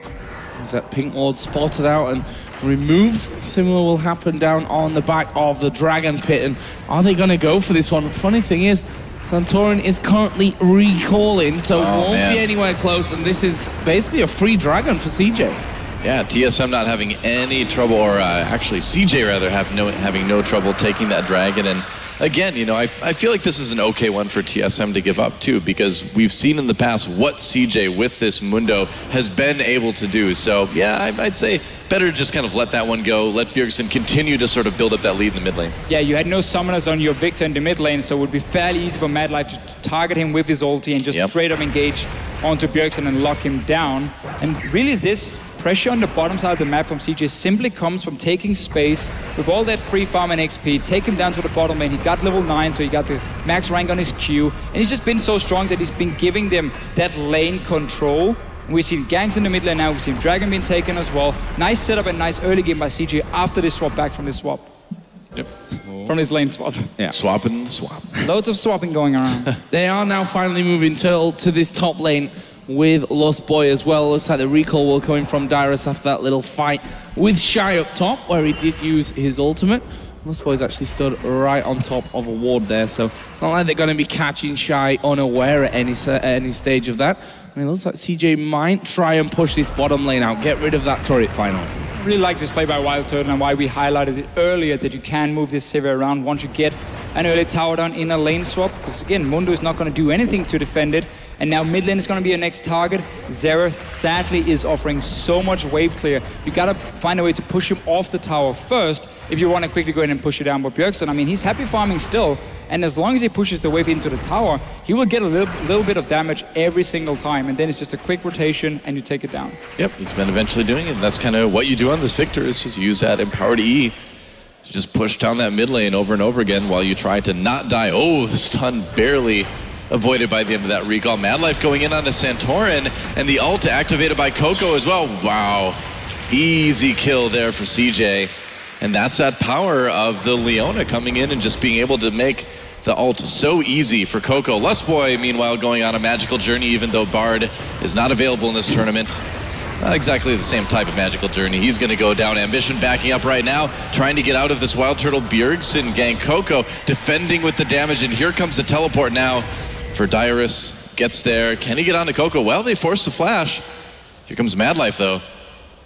There's that pink ward spotted out and removed. Similar will happen down on the back of the Dragon Pit, and are they going to go for this one? The funny thing is, Xantorin is currently recalling, so won't be anywhere close, and this is basically a free dragon for CJ. Yeah, TSM not having any trouble, or actually CJ rather having no trouble taking that dragon. And again, you know, I feel like this is an okay one for TSM to give up too, because we've seen in the past what CJ with this Mundo has been able to do. So yeah, I'd say better just kind of let that one go, let Bjergsen continue to sort of build up that lead in the mid lane. Yeah, you had no summoners on your Victor in the mid lane, so it would be fairly easy for Mad Life to target him with his ulti and just straight up engage onto Bjergsen and lock him down. And really this pressure on the bottom side of the map from CJ simply comes from taking space with all that free farm and XP, take him down to the bottom lane. He got level 9, so he got the max rank on his Q, and he's just been so strong that he's been giving them that lane control. We've seen ganks in the mid lane now, we've seen Dragon being taken as well. Nice setup and nice early game by CJ after this swap back from this swap. Yep. From his lane swap. Yeah, swapping the swap. Loads of swapping going around. They are now finally moving Turtle to this top lane with Lost Boy as well. Looks like the recall will come in from Dyrus after that little fight with Shy up top, where he did use his ultimate. Lost Boy's actually stood right on top of a ward there, so it's not like they're going to be catching Shy unaware at any stage of that. I mean, it looks like CJ might try and push this bottom lane out, get rid of that turret final. I really like this play by Wild Turtle and why we highlighted it earlier that you can move this Sivir around once you get an early tower down in a lane swap, because again, Mundo is not going to do anything to defend it. And now mid lane is going to be your next target. Xerath sadly is offering so much wave clear. You got to find a way to push him off the tower first if you want to quickly go in and push it down. But Bjergsen, I mean, he's happy farming still. And as long as he pushes the wave into the tower, he will get a little bit of damage every single time. And then it's just a quick rotation and you take it down. Yep, he's been eventually doing it. And that's kind of what you do on this Victor, is just use that empowered E. Just push down that mid lane over and over again while you try to not die. Oh, the stun barely avoided by the end of that recall. Madlife going in onto Santorin, and the ult activated by Coco as well. Wow, easy kill there for CJ. And that's that power of the Leona coming in and just being able to make the ult so easy for Coco. Lustboy, meanwhile, going on a magical journey, even though Bard is not available in this tournament. Not exactly the same type of magical journey. He's going to go down. Ambition backing up right now, trying to get out of this Wild Turtle Bjergsen gank. Coco defending with the damage, and here comes the teleport now for Dyrus. Gets there. Can he get onto Coco? Well, they force the flash. Here comes Madlife, though.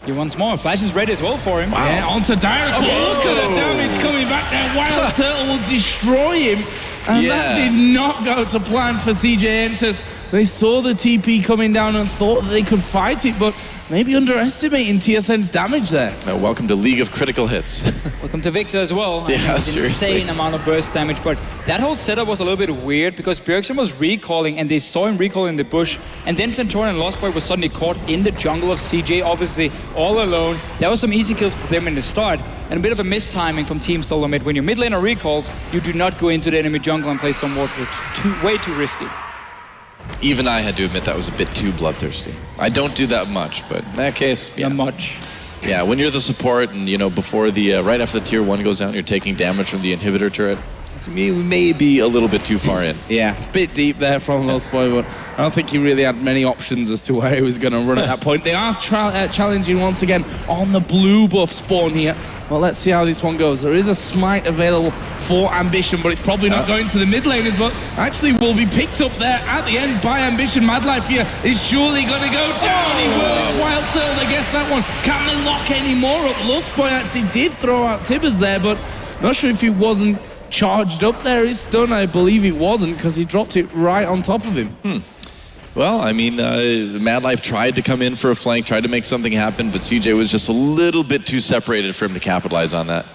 He wants more. Flash is ready as well for him. Wow. Yeah, onto Dyrus. Oh, look at the damage coming back there. Wild Turtle will destroy him. And that did not go to plan for CJ Entus. They saw the TP coming down and thought that they could fight it, but maybe underestimating TSM's damage there. Welcome to League of Critical Hits. Welcome to Victor as well. Yeah, it's an insane amount of burst damage, but that whole setup was a little bit weird because Bjergsen was recalling and they saw him recalling in the bush, and then Santorin and Lostboy was suddenly caught in the jungle of CJ, obviously all alone. There was some easy kills for them in the start, and a bit of a mistiming from Team SoloMid. When your mid laner recalls, you do not go into the enemy jungle and play some water. Way too risky. Even I had to admit that was a bit too bloodthirsty. I don't do that much, but in that case, yeah. Much. Yeah, when you're the support and, you know, before the, right after the tier 1 goes down, you're taking damage from the inhibitor turret. We may be a little bit too far in. Yeah, a bit deep there from Lostboy, but I don't think he really had many options as to where he was going to run at that point. They are challenging once again on the blue buff spawn here. Well, let's see how this one goes. There is a smite available for Ambition, but it's probably not going to the mid laners, but actually will be picked up there at the end by Ambition. Madlife here is surely going to go down. He was Wild Turtle, I guess that one. Can they lock any more up? Lustboy actually did throw out Tibbers there, but not sure if he wasn't charged up there. His stun, I believe it wasn't, because he dropped it right on top of him. Well, I mean, Madlife tried to come in for a flank, tried to make something happen, but CJ was just a little bit too separated for him to capitalize on that.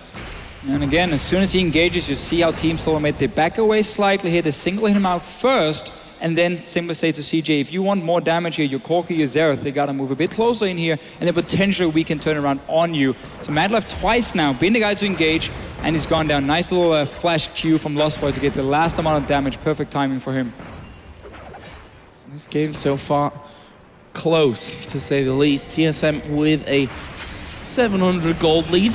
And again, as soon as he engages, you see how Team SoloMid, they back away slightly here, they single him out first, and then simply say to CJ, if you want more damage here, your Corki, your Xerath, they gotta move a bit closer in here, and then potentially we can turn around on you. So Madlife twice now, being the guy to engage, and he's gone down. Nice little flash Q from Lostboy to get the last amount of damage. Perfect timing for him. This game so far, close to say the least. TSM with a 700 gold lead,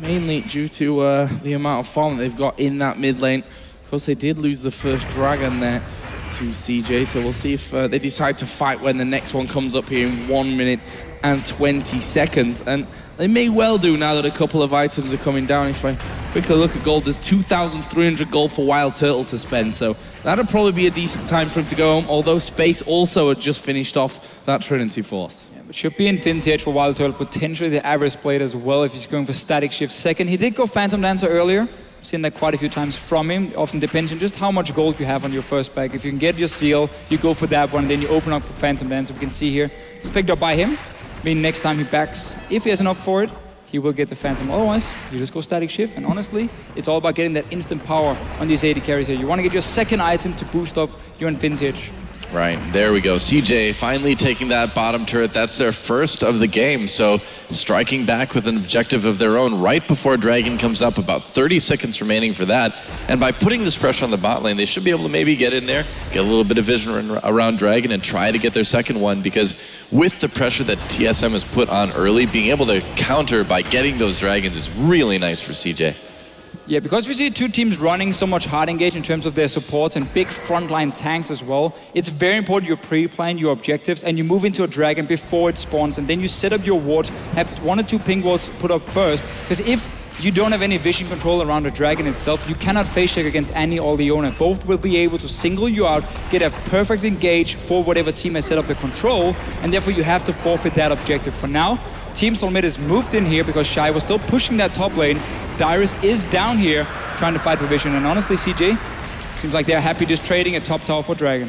mainly due to the amount of farm that they've got in that mid lane. Of course, they did lose the first dragon there to CJ, so we'll see if they decide to fight when the next one comes up here in 1 minute and 20 seconds. And they may well do now that a couple of items are coming down. If I quickly look at gold, there's 2,300 gold for Wild Turtle to spend, so that'll probably be a decent time for him to go home, although Space also had just finished off that Trinity Force. Yeah, but should be in vintage for Wild Turtle, potentially the average plate as well if he's going for Static Shift second. He did go Phantom Dancer earlier. I've seen that quite a few times from him. Often depends on just how much gold you have on your first pack. If you can get your seal, you go for that one, and then you open up for Phantom Dancer. We can see here, it's picked up by him. I mean, next time he backs, if he has enough for it, he will get the Phantom. Otherwise, you just go Static Shift. And honestly, it's all about getting that instant power on these AD carries here. You want to get your second item to boost up your vintage. Right, there we go. CJ finally taking that bottom turret. That's their first of the game. So striking back with an objective of their own right before Dragon comes up. About 30 seconds remaining for that. And by putting this pressure on the bot lane, they should be able to maybe get in there, get a little bit of vision around Dragon and try to get their second one, because with the pressure that TSM has put on early, being able to counter by getting those Dragons is really nice for CJ. Yeah, because we see two teams running so much hard engage in terms of their supports and big frontline tanks as well, it's very important you pre-plan your objectives and you move into a dragon before it spawns, and then you set up your wards, have 1 or 2 ping wards put up first, because if you don't have any vision control around the dragon itself, you cannot face check against Annie or Leona. Both will be able to single you out, get a perfect engage for whatever team has set up the control, and therefore you have to forfeit that objective. For now, Team SoloMid has moved in here because Shy was still pushing that top lane. Dyrus is down here trying to fight for vision, and honestly, CJ, seems like they're happy just trading a top tower for Dragon.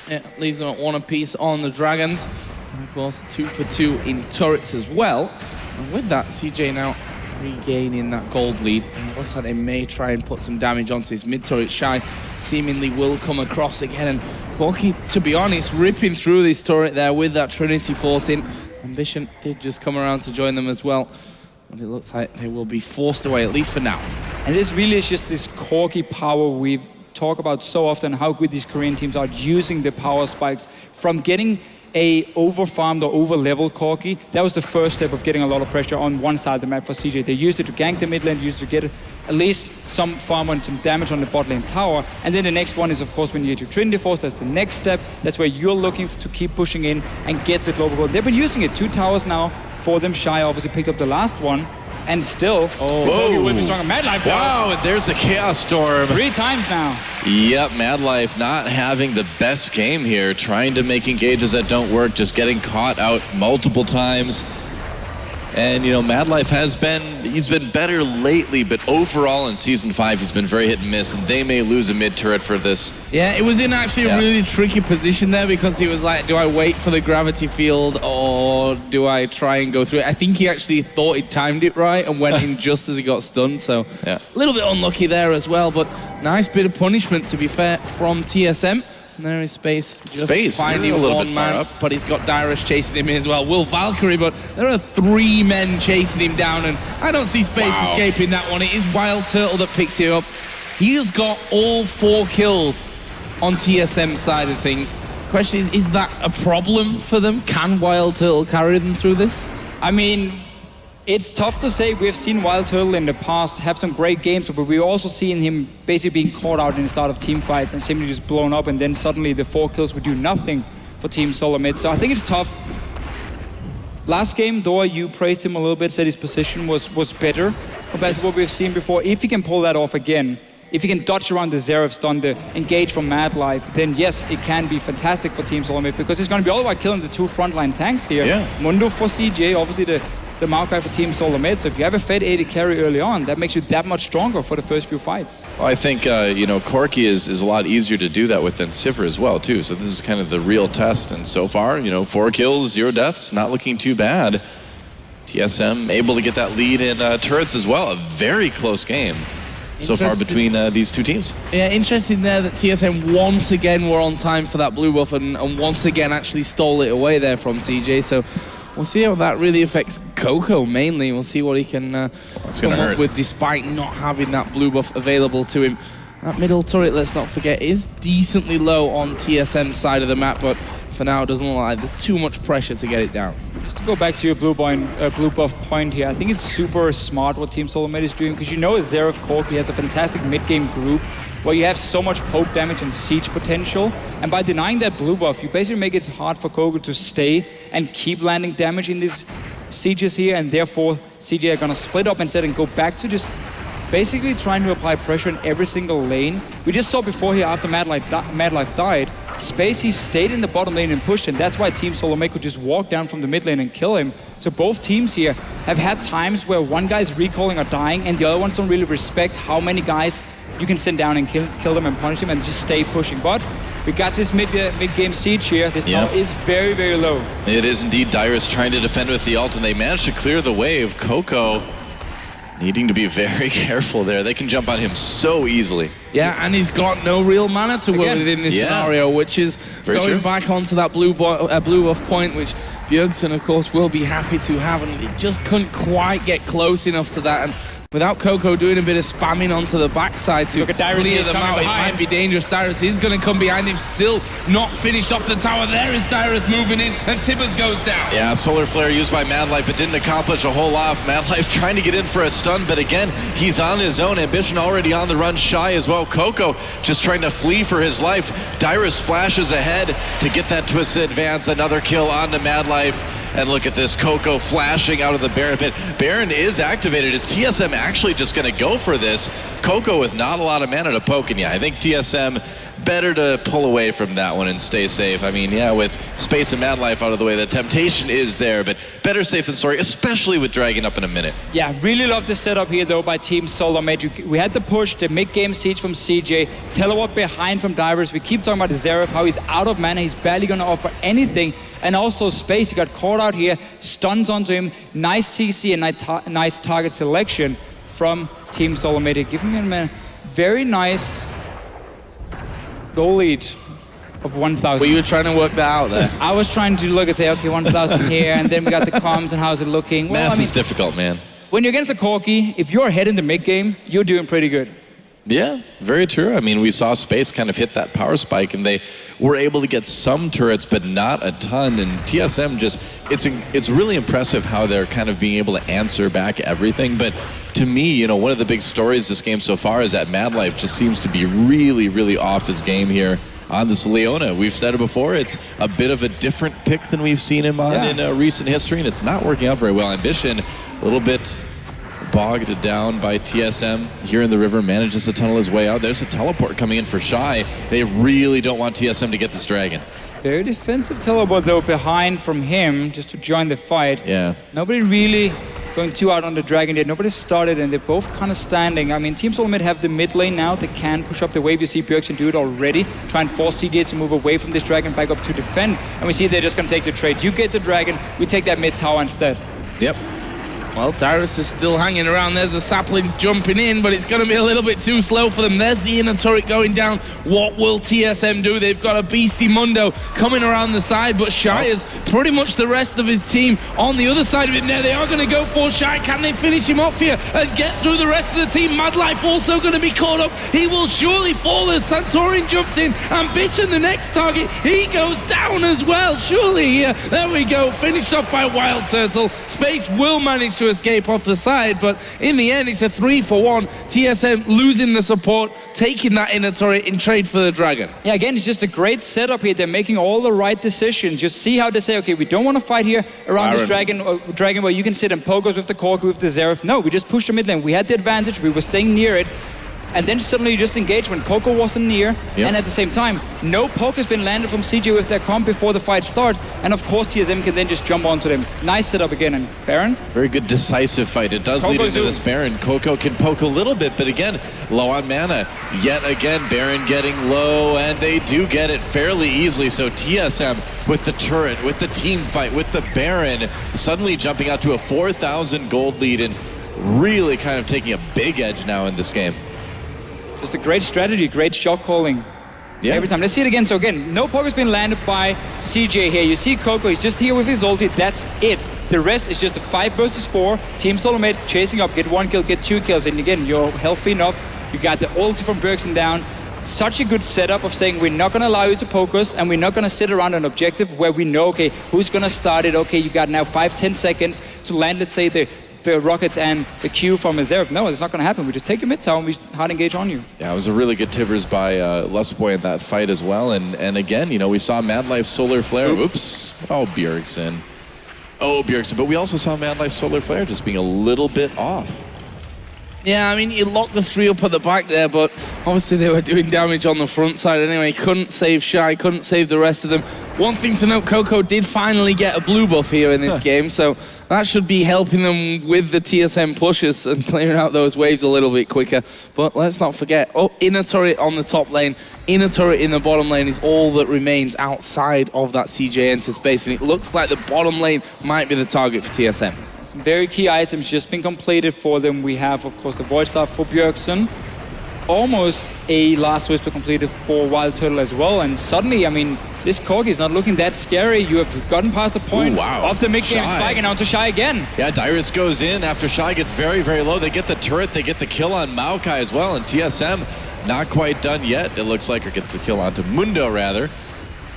Yeah, leaves them at 1 apiece on the Dragons. And of course, 2 for 2 in turrets as well. And with that, CJ now regaining that gold lead. And it looks like they may try and put some damage onto this mid turret. Shy seemingly will come across again. And Corki, to be honest, ripping through this turret there with that Trinity Force in. Ambition did just come around to join them as well. But it looks like they will be forced away, at least for now. And this really is just this Corki power we've talk about so often how good these Korean teams are using the power spikes from getting a over-farmed or over-leveled Corki. That was the first step of getting a lot of pressure on one side of the map for CJ. They used it to gank the mid lane, used it to get at least some farm and some damage on the bot lane tower. And then the next one is, of course, when you get your Trinity Force. That's the next step. That's where you're looking to keep pushing in and get the global gold. They've been using it. 2 towers now for them. Shy obviously picked up the last one. And still, will be stronger. Mad Life. Wow, and there's a Chaos Storm. 3 times now. Yep, Mad Life not having the best game here, trying to make engages that don't work, just getting caught out multiple times. And, you know, Mad Life he's been better lately, but overall in Season 5, he's been very hit and miss, and they may lose a mid turret for this. Yeah, it was in actually a really tricky position there because he was like, do I wait for the gravity field or do I try and go through it? I think he actually thought he timed it right and went in just as he got stunned, so a little bit unlucky there as well, but nice bit of punishment, to be fair, from TSM. And there is Space just finding a little bit one far man, up. but he's got Dyrus chasing him in as well. Will Valkyrie, but there are 3 men chasing him down, and I don't see Space escaping that one. It is Wild Turtle that picks him up. He has got all 4 kills on TSM side of things. Question is that a problem for them? Can Wild Turtle carry them through this? I mean, it's tough to say. We've seen Wild Turtle in the past have some great games, but we've also seen him basically being caught out in the start of team fights and simply just blown up, and then suddenly the 4 kills would do nothing for Team SoloMid. So I think it's tough. Last game, Dora, you praised him a little bit, said his position was better compared to what we've seen before. If he can pull that off again, if he can dodge around the Zeref stun, the engage from Mad Life, then yes, it can be fantastic for Team SoloMid because it's going to be all about killing the 2 frontline tanks here. Yeah. Mundo for CJ, obviously the Maokai for Team SoloMid. So if you have a Fed 80 carry early on, that makes you that much stronger for the first few fights. Well, I think, you know, Corki is a lot easier to do that with than Sivir as well, too. So this is kind of the real test. And so far, you know, 4 kills, 0 deaths, not looking too bad. TSM able to get that lead in turrets as well. A very close game so far between these 2 teams. Yeah, interesting there that TSM once again were on time for that blue buff and once again actually stole it away there from CJ. So we'll see how that really affects Coco mainly. We'll see what he can come up with despite not having that blue buff available to him. That middle turret, let's not forget, is decently low on TSM's side of the map, but for now it doesn't look like there's too much pressure to get it down. Just to go back to your blue buff point here, I think it's super smart what Team SoloMid is doing because you know Zeref Corki has a fantastic mid-game group where you have so much poke damage and siege potential, and by denying that blue buff, you basically make it hard for Kogo to stay and keep landing damage in these sieges here, and therefore CJ are gonna split up instead and go back to just basically trying to apply pressure in every single lane. We just saw before here after Mad Life died, Space, he stayed in the bottom lane and pushed, and that's why Team SoloMid could just walk down from the mid lane and kill him. So both teams here have had times where one guy's recalling or dying, and the other ones don't really respect how many guys you can send down and kill them and punish them and just stay pushing. But we got this mid-game siege here. This tower is very, very low. It is indeed. Dyrus trying to defend with the ult, and they managed to clear the wave. Coco needing to be very careful there. They can jump on him so easily. Yeah, and he's got no real mana to work with in this scenario, which is very going back onto that blue buff point, which Bjergsen, of course, will be happy to have, and he just couldn't quite get close enough to that. And without Coco doing a bit of spamming onto the backside to clear them out, it might be dangerous. Dyrus is going to come behind him, still not finished off the tower. There is Dyrus moving in, and Tibbers goes down. Yeah, Solar Flare used by Mad Life, but didn't accomplish a whole lot. Mad Life trying to get in for a stun, but again, he's on his own. Ambition already on the run, Shy as well. Coco just trying to flee for his life. Dyrus flashes ahead to get that twisted advance. Another kill onto Mad Life. And look at this, Coco flashing out of the Baron pit. Baron is activated. Is TSM actually just going to go for this? Coco with not a lot of mana to poke, and yeah, I think TSM better to pull away from that one and stay safe. I mean, yeah, with Space and Mad Life out of the way, the temptation is there, but better safe than sorry, especially with Dragon up in a minute. Yeah, really love the setup here, though, by Team SoloMid. We had the push, the mid-game siege from CJ, teleport behind from Dyrus. We keep talking about the Zeref, how he's out of mana, he's barely going to offer anything. And also Space, he got caught out here, stuns onto him, nice CC and nice target selection from Team SoloMid, giving him a very nice goal lead of 1,000. Well, you were trying to work that out there. I was trying to look and say, okay, 1,000 here, and then we got the comms and how's it looking. Well, Math is difficult, man. When you're against a Corki, if you're ahead in the mid game, you're doing pretty good. Yeah, very true. I mean, we saw Space kind of hit that power spike, and they were able to get some turrets, but not a ton. And TSM just, it's really impressive how they're kind of being able to answer back everything. But to me, you know, one of the big stories this game so far is that Madlife just seems to be really, really off his game here on this Leona. We've said it before, it's a bit of a different pick than we've seen him on in recent history, and it's not working out very well. Ambition, a little bit bogged down by TSM here in the river, manages to tunnel his way out. There's a teleport coming in for Shy. They really don't want TSM to get this dragon. Very defensive teleport though behind from him just to join the fight. Yeah. Nobody really going too out on the dragon yet. Nobody started and they're both kind of standing. I mean, Team SoloMid have the mid lane now. They can push up the wave. You see Bjergsen do it already. Try and force CJ to move away from this dragon back up to defend. And we see they're just going to take the trade. You get the dragon, we take that mid tower instead. Yep. Well, Dyrus is still hanging around. There's a sapling jumping in, but it's going to be a little bit too slow for them. There's the inner turret going down. What will TSM do? They've got a beastie Mundo coming around the side, but Shy is pretty much the rest of his team on the other side of it. Now they are going to go for Shy. Can they finish him off here and get through the rest of the team? Madlife also going to be caught up. He will surely fall as Santorin jumps in. Ambition, the next target, he goes down as well. Surely, there we go. Finished off by Wild Turtle. Space will manage to escape off the side, but in the end it's a 3-for-1. TSM losing the support, taking that inner turret in trade for the dragon. Yeah, again, it's just a great setup here. They're making all the right decisions. Just see how they say, okay, we don't want to fight here around this dragon where you can sit and poke us with the Corki, with the Xerath. No, we just pushed the mid lane. We had the advantage, we were staying near it. And then suddenly you just engage when Coco wasn't near. Yep. And at the same time, no poke has been landed from CJ with their comp before the fight starts. And of course, TSM can then just jump onto them. Nice setup again. And Baron? Very good decisive fight. It does lead into this Baron. Coco can poke a little bit, but again, low on mana. Yet again, Baron getting low, and they do get it fairly easily. So TSM with the turret, with the team fight, with the Baron, suddenly jumping out to a 4,000 gold lead and really kind of taking a big edge now in this game. Just a great strategy, great shot calling. Yeah. Every time. Let's see it again. So again, no poke has been landed by CJ here. You see Coco, he's just here with his ulti. That's it. The rest is just a 5 versus 4. Team SoloMid chasing up, get 1 kill, get 2 kills. And again, you're healthy enough. You got the ulti from Bjergsen down. Such a good setup of saying we're not going to allow you to poke us, and we're not going to sit around an objective where we know, okay, who's going to start it? Okay, you got now 5-10 seconds to land, let's say, the rockets and the Q from a Xerath. No, it's not going to happen. We just take a mid tower and we hard engage on you. Yeah, it was a really good Tivers by Lustboy in that fight as well. And again, you know, we saw Madlife Solar Flare. Oops. Oh, Bjergsen. But we also saw Madlife Solar Flare just being a little bit off. Yeah, I mean, he locked the 3 up at the back there, but obviously they were doing damage on the front side anyway. Couldn't save Shy, couldn't save the rest of them. One thing to note, Coco did finally get a blue buff here in this game, so that should be helping them with the TSM pushes and clearing out those waves a little bit quicker. But let's not forget, inner turret on the top lane, inner turret in the bottom lane is all that remains outside of that CJ Entus base, and it looks like the bottom lane might be the target for TSM. Very key items just been completed for them. We have, of course, the Void Staff for Bjergsen. Almost a Last Whisper completed for Wild Turtle as well. And suddenly, I mean, this Corgi is not looking that scary. You have gotten past the point of the mid-game spike and onto Shy again. Yeah, Dyrus goes in after Shy gets very, very low. They get the turret, they get the kill on Maokai as well. And TSM not quite done yet, it looks like, or gets the kill onto Mundo, rather.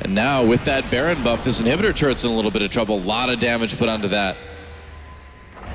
And now with that Baron buff, this inhibitor turret's in a little bit of trouble. A lot of damage put onto that.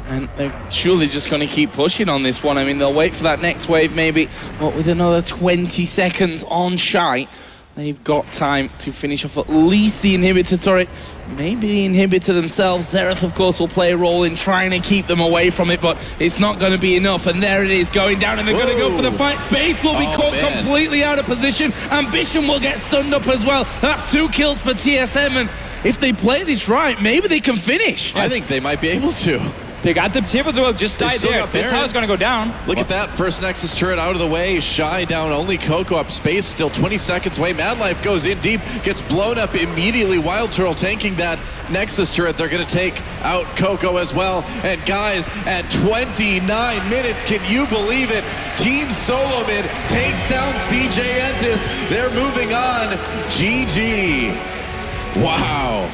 And they're surely just going to keep pushing on this one. I mean, they'll wait for that next wave maybe, but with another 20 seconds on Shy, they've got time to finish off at least the inhibitor turret, maybe the inhibitor themselves. Xerath, of course, will play a role in trying to keep them away from it, but it's not going to be enough. And there it is, going down, and they're going to go for the fight. Space will be caught completely out of position. Ambition will get stunned up as well. That's 2 kills for TSM, and if they play this right, maybe they can finish. I think they might be able to. They got the tip as well, just died there. This tower's gonna go down. Look at that, first Nexus turret out of the way. Shy down, only Coco up. Space still 20 seconds away. Madlife goes in deep, gets blown up immediately. Wild Turtle tanking that Nexus turret. They're gonna take out Coco as well. And guys, at 29 minutes, can you believe it? Team SoloMid takes down CJ Entus. They're moving on. GG. Wow.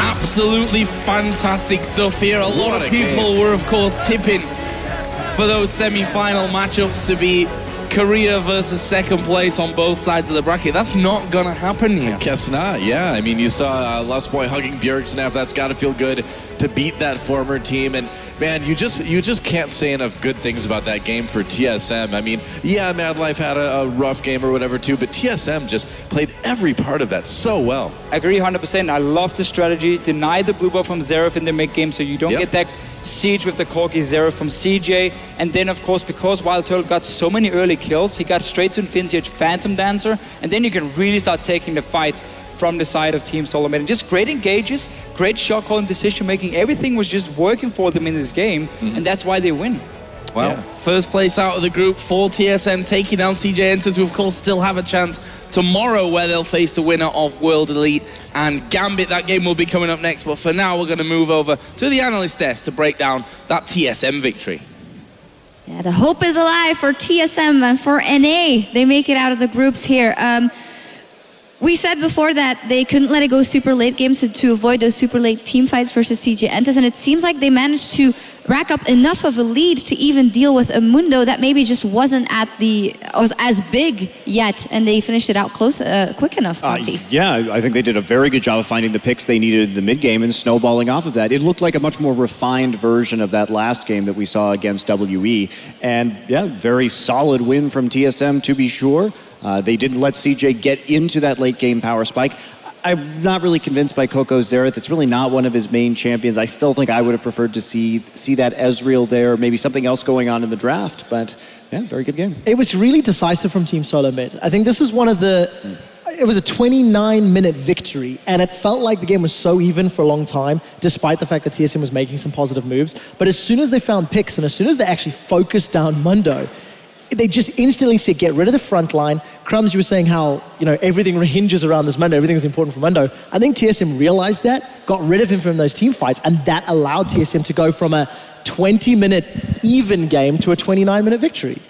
Absolutely fantastic stuff here. A lot of people were, of course, tipping for those semi-final matchups to be Korea versus second place on both sides of the bracket. That's not gonna happen here. Guess not, yeah. I mean, you saw Lust Boy hugging Bjergsen. That's got to feel good to beat that former team. And man, you just can't say enough good things about that game for TSM. I mean, yeah, Mad Life had a rough game or whatever too, but TSM just played every part of that so well. I agree 100%. I love the strategy. Deny the blue buff from Xerath in the mid game so you don't get that siege with the Corki Xerath from CJ. And then, of course, because Wild Turtle got so many early kills, he got straight to Infinity Edge Phantom Dancer, and then you can really start taking the fights from the side of Team SoloMid. And just great engages, great shot calling, decision making. Everything was just working for them in this game, and that's why they win. Well, first place out of the group for TSM, taking down CJ Entus, who of course still have a chance tomorrow where they'll face the winner of World Elite and Gambit. That game will be coming up next, but for now we're going to move over to the analyst desk to break down that TSM victory. Yeah, the hope is alive for TSM and for NA. They make it out of the groups here. We said before that they couldn't let it go super late games to avoid those super late team fights versus CJ Entus, and it seems like they managed to rack up enough of a lead to even deal with a Mundo that maybe just wasn't was as big yet, and they finished it out quick enough, Monty. Yeah, I think they did a very good job of finding the picks they needed in the mid game and snowballing off of that. It looked like a much more refined version of that last game that we saw against WE, and yeah, very solid win from TSM to be sure. They didn't let CJ get into that late game power spike. I'm not really convinced by Coco Xerath. It's really not one of his main champions. I still think I would have preferred to see that Ezreal there, maybe something else going on in the draft, but yeah, very good game. It was really decisive from Team SoloMid. I think this was one of the... It was a 29-minute victory, and it felt like the game was so even for a long time, despite the fact that TSM was making some positive moves. But as soon as they found picks, and as soon as they actually focused down Mundo, they just instantly said, get rid of the front line. Crumbs, you were saying how, everything hinges around this Mundo, everything is important for Mundo. I think TSM realized that, got rid of him from those team fights, and that allowed TSM to go from a 20-minute even game to a 29-minute victory.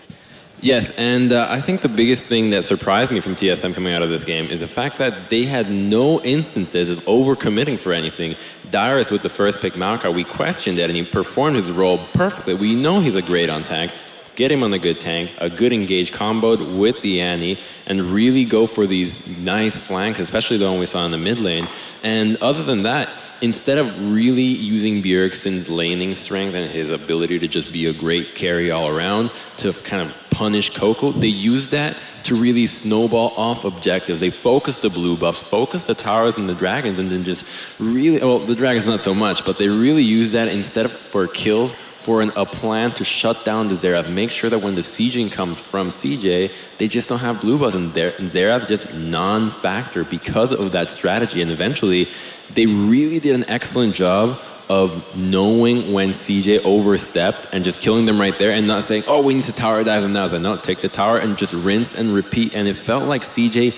Yes, and I think the biggest thing that surprised me from TSM coming out of this game is the fact that they had no instances of overcommitting for anything. Dyrus with the first pick Maokai, we questioned it, and he performed his role perfectly. We know he's a great on tank. Get him on the good tank, a good engage comboed with the Annie, and really go for these nice flanks, especially the one we saw in the mid lane. And other than that, instead of really using Bjergsen's laning strength and his ability to just be a great carry all around to kind of punish Coco, they used that to really snowball off objectives. They focused the blue buffs, focused the towers and the dragons, and then just really, well, the dragons not so much, but they really used that instead of for kills, for a plan to shut down the Xerath, make sure that when the sieging comes from CJ, they just don't have blue buffs in there, and Xerath just non-factor because of that strategy. And eventually, they really did an excellent job of knowing when CJ overstepped and just killing them right there and not saying, oh, we need to tower dive them now. I was like, no, take the tower and just rinse and repeat. And it felt like CJ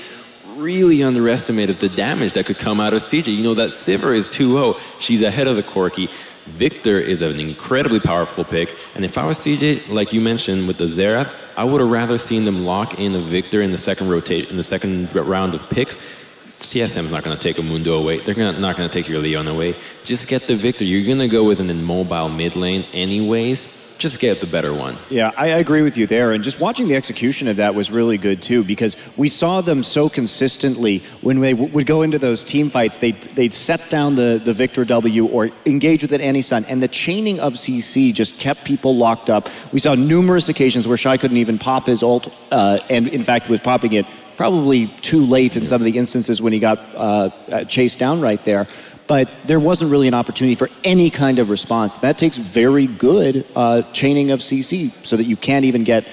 really underestimated the damage that could come out of CJ. You know, that Sivir is 2-0. She's ahead of the Corki. Victor is an incredibly powerful pick, and if I was CJ, like you mentioned with the Xerath, I would have rather seen them lock in a Victor in the second round of picks. TSM is not going to take a Mundo away. They're not going to take your Leon away. Just get the Victor. You're going to go with an immobile mid lane anyways. Just get the better one. Yeah, I agree with you there. And just watching the execution of that was really good too, because we saw them so consistently when they would go into those team fights, they'd set down the Victor W or engage with an Annie-Sun, and the chaining of CC just kept people locked up. We saw numerous occasions where Shy couldn't even pop his ult, and in fact was popping it probably too late in some of the instances when he got chased down right there. But there wasn't really an opportunity for any kind of response. That takes very good chaining of CC so that you can't even get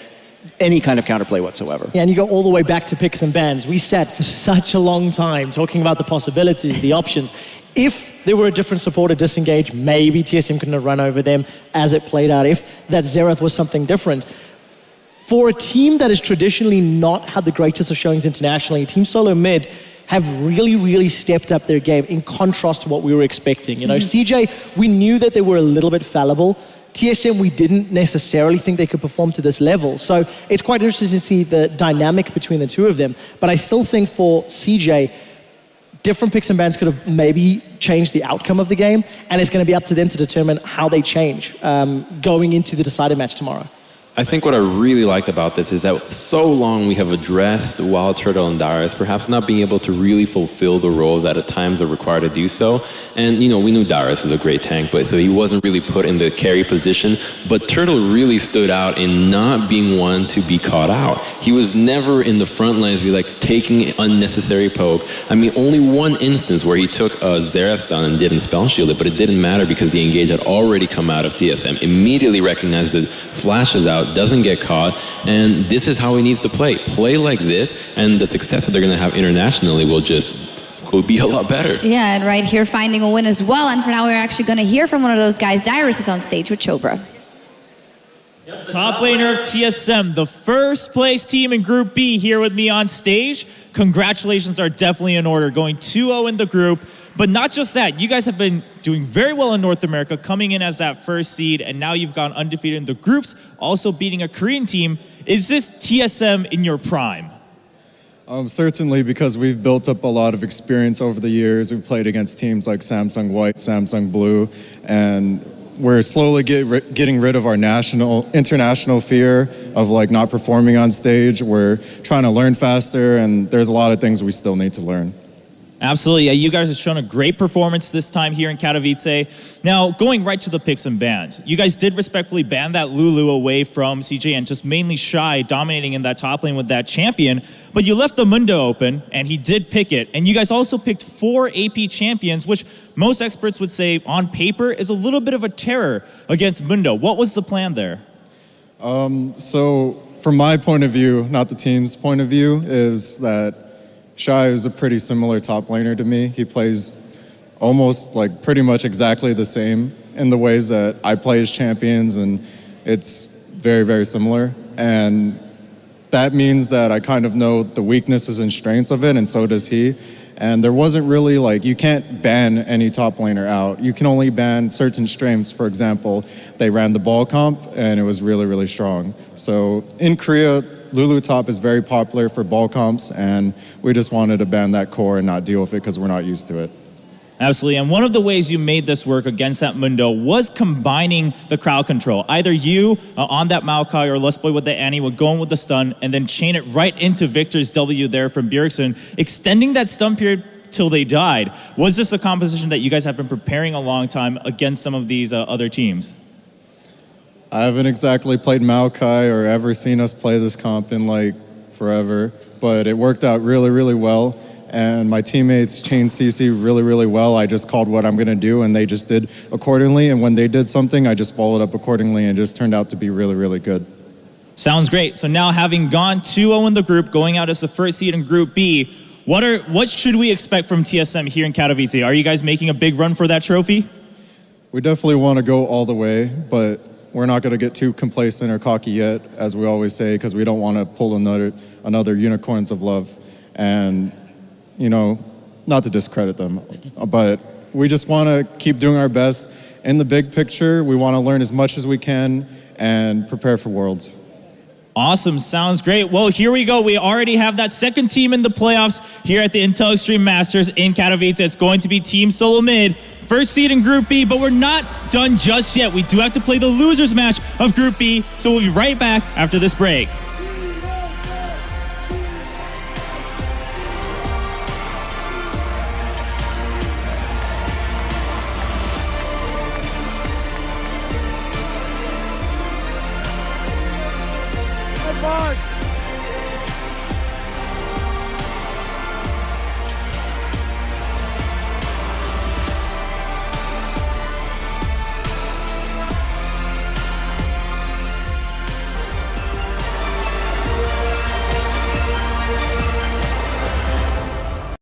any kind of counterplay whatsoever. Yeah, and you go all the way back to picks and bans. We sat for such a long time talking about the possibilities, the options. If there were a different supporter disengage, maybe TSM couldn't have run over them as it played out. If that Xerath was something different. For a team that has traditionally not had the greatest of showings internationally, Team SoloMid have really, really stepped up their game in contrast to what we were expecting. You know, CJ, we knew that they were a little bit fallible. TSM, we didn't necessarily think they could perform to this level. So it's quite interesting to see the dynamic between the two of them. But I still think for CJ, different picks and bans could have maybe changed the outcome of the game, and it's going to be up to them to determine how they change going into the decided match tomorrow. I think what I really liked about this is that so long we have addressed Wild Turtle and Darius perhaps not being able to really fulfill the roles that at times are required to do so. And, you know, we knew Darius was a great tank, but so he wasn't really put in the carry position. But Turtle really stood out in not being one to be caught out. He was never in the front lines, be like taking unnecessary poke. I mean, only one instance where he took a Xerath down and didn't spell shield it, but it didn't matter because the engage had already come out of TSM. Immediately recognizes it, flashes out, doesn't get caught, and this is how he needs to play. Play like this, and the success that they're going to have internationally will be a lot better. Yeah, and right here finding a win as well. And for now, we're actually going to hear from one of those guys. Dyrus is on stage with Chobra. Top laner of TSM, the first place team in Group B here with me on stage. Congratulations are definitely in order, going 2-0 in the group. But not just that, you guys have been doing very well in North America, coming in as that first seed, and now you've gone undefeated in the groups, also beating a Korean team. Is this TSM in your prime? Certainly, because we've built up a lot of experience over the years. We've played against teams like Samsung White, Samsung Blue, and we're slowly getting rid of our international fear of like not performing on stage. We're trying to learn faster, and there's a lot of things we still need to learn. Absolutely. Yeah, you guys have shown a great performance this time here in Katowice. Now, going right to the picks and bans, you guys did respectfully ban that Lulu away from CJ and just mainly Shy dominating in that top lane with that champion, but you left the Mundo open and he did pick it. And you guys also picked 4 AP champions, which most experts would say on paper is a little bit of a terror against Mundo. What was the plan there? So from my point of view, not the team's point of view, is that Shy is a pretty similar top laner to me. He plays almost like pretty much exactly the same in the ways that I play as champions, and it's very, very similar. And that means that I kind of know the weaknesses and strengths of it, and so does he. And there wasn't really like, you can't ban any top laner out. You can only ban certain strengths. For example, they ran the ball comp and it was really, really strong. So in Korea, Lulu top is very popular for ball comps, and we just wanted to ban that core and not deal with it because we're not used to it. Absolutely, and one of the ways you made this work against that Mundo was combining the crowd control. Either you on that Maokai or Lustboy with the Annie would go in with the stun and then chain it right into Victor's W there from Bjergsen, extending that stun period till they died. Was this a composition that you guys have been preparing a long time against some of these other teams? I haven't exactly played Maokai or ever seen us play this comp in like forever, but it worked out really, really well. And my teammates chained CC really, really well. I just called what I'm gonna do and they just did accordingly. And when they did something, I just followed up accordingly and it just turned out to be really, really good. Sounds great. So now having gone 2-0 in the group, going out as the first seed in Group B, what should we expect from TSM here in Katowice? Are you guys making a big run for that trophy? We definitely want to go all the way, but we're not going to get too complacent or cocky yet, as we always say, because we don't want to pull another Unicorns of Love. And, you know, not to discredit them, but we just want to keep doing our best. In the big picture, we want to learn as much as we can and prepare for Worlds. Awesome, sounds great. Well, here we go. We already have that second team in the playoffs here at the Intel Extreme Masters in Katowice. It's going to be Team SoloMid. First seed in Group B, but we're not done just yet. We do have to play the losers match of Group B, so we'll be right back after this break. Come on!